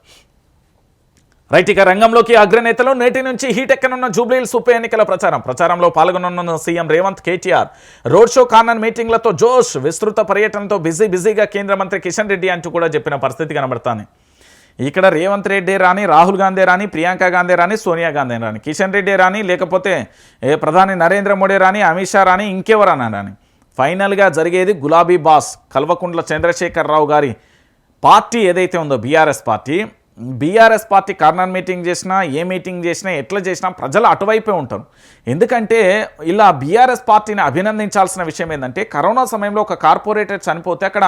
రైట్, ఇక రంగంలోకి అగ్రనేతలు. నేటి నుంచి హీట్ ఎక్కనున్న జూబ్లీహిల్స్ ఉప ఎన్నికల ప్రచారంలో పాల్గొననున్న CM Revanth, KTR road show, corner మీటింగ్లతో జోష్. విస్తృత పర్యటనతో బిజీగా కేంద్ర మంత్రి కిషన్ రెడ్డి అంటూ కూడా చెప్పిన పరిస్థితి కనబడుతుంది. ఇక్కడ రేవంత్ రెడ్డి రాని, రాహుల్ గాంధీ రాని, ప్రియాంక గాంధీ రాని, సోనియా గాంధీ రాని, కిషన్ రెడ్డి రాని, లేకపోతే ప్రధాని నరేంద్ర మోడీ రాని, అమిత్ షా రాని, ఇంకెవరన్నా రాని, ఫైనల్గా జరిగేది గులాబీ బాస్ కల్వకుంట్ల చంద్రశేఖరరావు గారి పార్టీ ఏదైతే ఉందో బీఆర్ఎస్ పార్టీ కార్నర్ మీటింగ్ చేసినా, ఏ మీటింగ్ చేసినా, ఎట్లా చేసినా ప్రజలు అటువైపే ఉంటారు. ఎందుకంటే ఇలా బీఆర్ఎస్ పార్టీని అభినందించాల్సిన విషయం ఏంటంటే కరోనా సమయంలో ఒక కార్పొరేటర్ చనిపోతే అక్కడ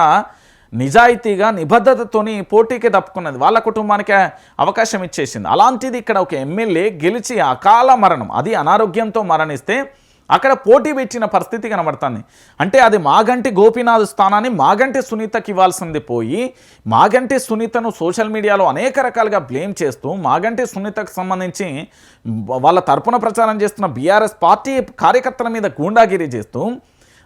నిజాయితీగా నిబద్ధతతోని పోటీకి తప్పుకున్నది, వాళ్ళ కుటుంబానికి అవకాశం ఇచ్చేసింది. అలాంటిది ఇక్కడ ఒక ఎమ్మెల్యే గెలిచి అకాల మరణం, అది అనారోగ్యంతో మరణిస్తే అక్కడ పోటీ పెట్టిన పరిస్థితి కనబడుతుంది. అంటే అది మాగంటి గోపీనాథ్ స్థానాన్ని మాగంటి సునీతకి ఇవ్వాల్సింది పోయి మాగంటి సునీతను సోషల్ మీడియాలో అనేక రకాలుగా బ్లేమ్ చేస్తూ మాగంటి సునీతకు సంబంధించి వాళ్ళ తరపున ప్రచారం చేస్తున్న బీఆర్ఎస్ పార్టీ కార్యకర్తల మీద గూండాగిరి చేస్తూ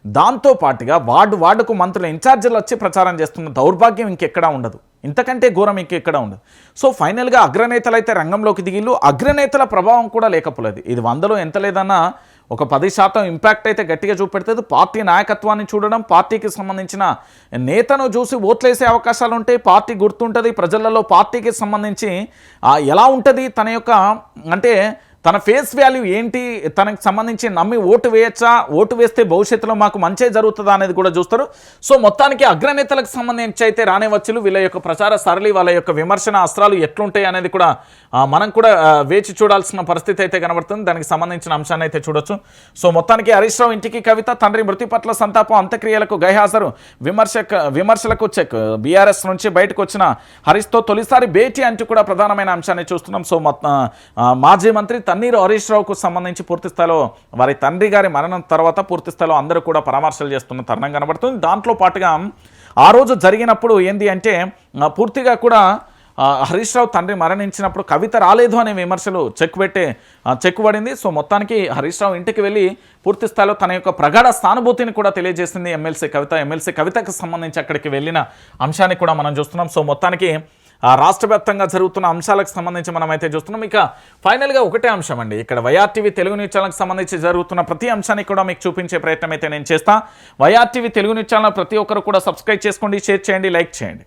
దాంతోపాటుగా వార్డుకు మంత్రుల ఇన్ఛార్జీలు వచ్చి ప్రచారం చేస్తున్న దౌర్భాగ్యం ఇంకెక్కడా ఉండదు, ఇంతకంటే ఘోరం ఇంకెక్కడా ఉండదు. సో ఫైనల్గా అగ్రనేతలు అయితే రంగంలోకి దిగిళ్ళు, అగ్రనేతల ప్రభావం కూడా లేకపోలేదు. ఇది 100లో ఎంత లేదన్నా ఒక 10% ఇంపాక్ట్ అయితే గట్టిగా చూపెడుతుంది. పార్టీ నాయకత్వాన్ని చూడడం, పార్టీకి సంబంధించిన నేతను చూసి ఓట్లేసే అవకాశాలు ఉంటాయి. పార్టీ గుర్తుంటుంది ప్రజలలో. పార్టీకి సంబంధించి ఎలా ఉంటుంది తన యొక్క అంటే తన ఫేస్ వాల్యూ ఏంటి, తనకు సంబంధించి నమ్మి ఓటు వేయచ్చా, ఓటు వేస్తే భవిష్యత్తులో మాకు మంచి జరుగుతుందా అనేది కూడా చూస్తారు. సో మొత్తానికి అగ్రనేతలకు సంబంధించి అయితే రానివచ్చులు వీళ్ళ యొక్క ప్రచార సరళి, వాళ్ళ యొక్క విమర్శన అస్త్రాలు ఎట్లుంటాయి అనేది కూడా మనం కూడా వేచి చూడాల్సిన పరిస్థితి అయితే కనబడుతుంది. దానికి సంబంధించిన అంశాన్ని అయితే చూడొచ్చు. సో మొత్తానికి హరీష్ రావు ఇంటికి కవిత, తండ్రి మృతి పట్ల సంతాపం, అంత్యక్రియలకు గైహాజరు, విమర్శలకు చెక్. బీఆర్ఎస్ నుంచి బయటకు వచ్చిన హరీష్తో తొలిసారి భేటీ అంటూ కూడా ప్రధానమైన అంశాన్ని చూస్తున్నాం. సో మాజీ మంత్రి తన్నీరు హరీష్ రావుకు సంబంధించి పూర్తిస్థాయిలో వారి తండ్రి గారి మరణం తర్వాత పూర్తిస్థాయిలో అందరూ కూడా పరామర్శలు చేస్తున్న తరుణం కనబడుతుంది. దాంట్లో పాటుగా ఆ రోజు జరిగినప్పుడు ఏంది అంటే పూర్తిగా కూడా హరీష్ రావు తండ్రి మరణించినప్పుడు కవిత రాలేదు అనే విమర్శలు చెక్ పడింది. సో మొత్తానికి హరీష్ రావు ఇంటికి వెళ్ళి పూర్తి స్థాయిలో తన యొక్క ప్రగాఢ సానుభూతిని కూడా తెలియజేసింది ఎమ్మెల్సీ కవితకు సంబంధించి అక్కడికి వెళ్ళిన అంశాన్ని కూడా మనం చూస్తున్నాం. సో మొత్తానికి రాష్ట్ర వ్యాప్తంగా జరుగుతున్న అంశాలకు సంబంధించి మనం అయితే చూస్తున్నాం. ఇక ఫైనల్గా ఒకటే అంశం అండి, ఇక్కడ వైఆర్టీవీ తెలుగు న్యూస్ ఛానల్కి సంబంధించి జరుగుతున్న ప్రతి అంశాన్ని కూడా మీకు చూపించే ప్రయత్నం అయితే నేను చేస్తాను. వైఆర్టీవీ తెలుగు న్యూస్ ఛానల్ ప్రతి ఒక్కరు కూడా సబ్స్క్రైబ్ చేసుకోండి, షేర్ చేయండి, లైక్ చేయండి.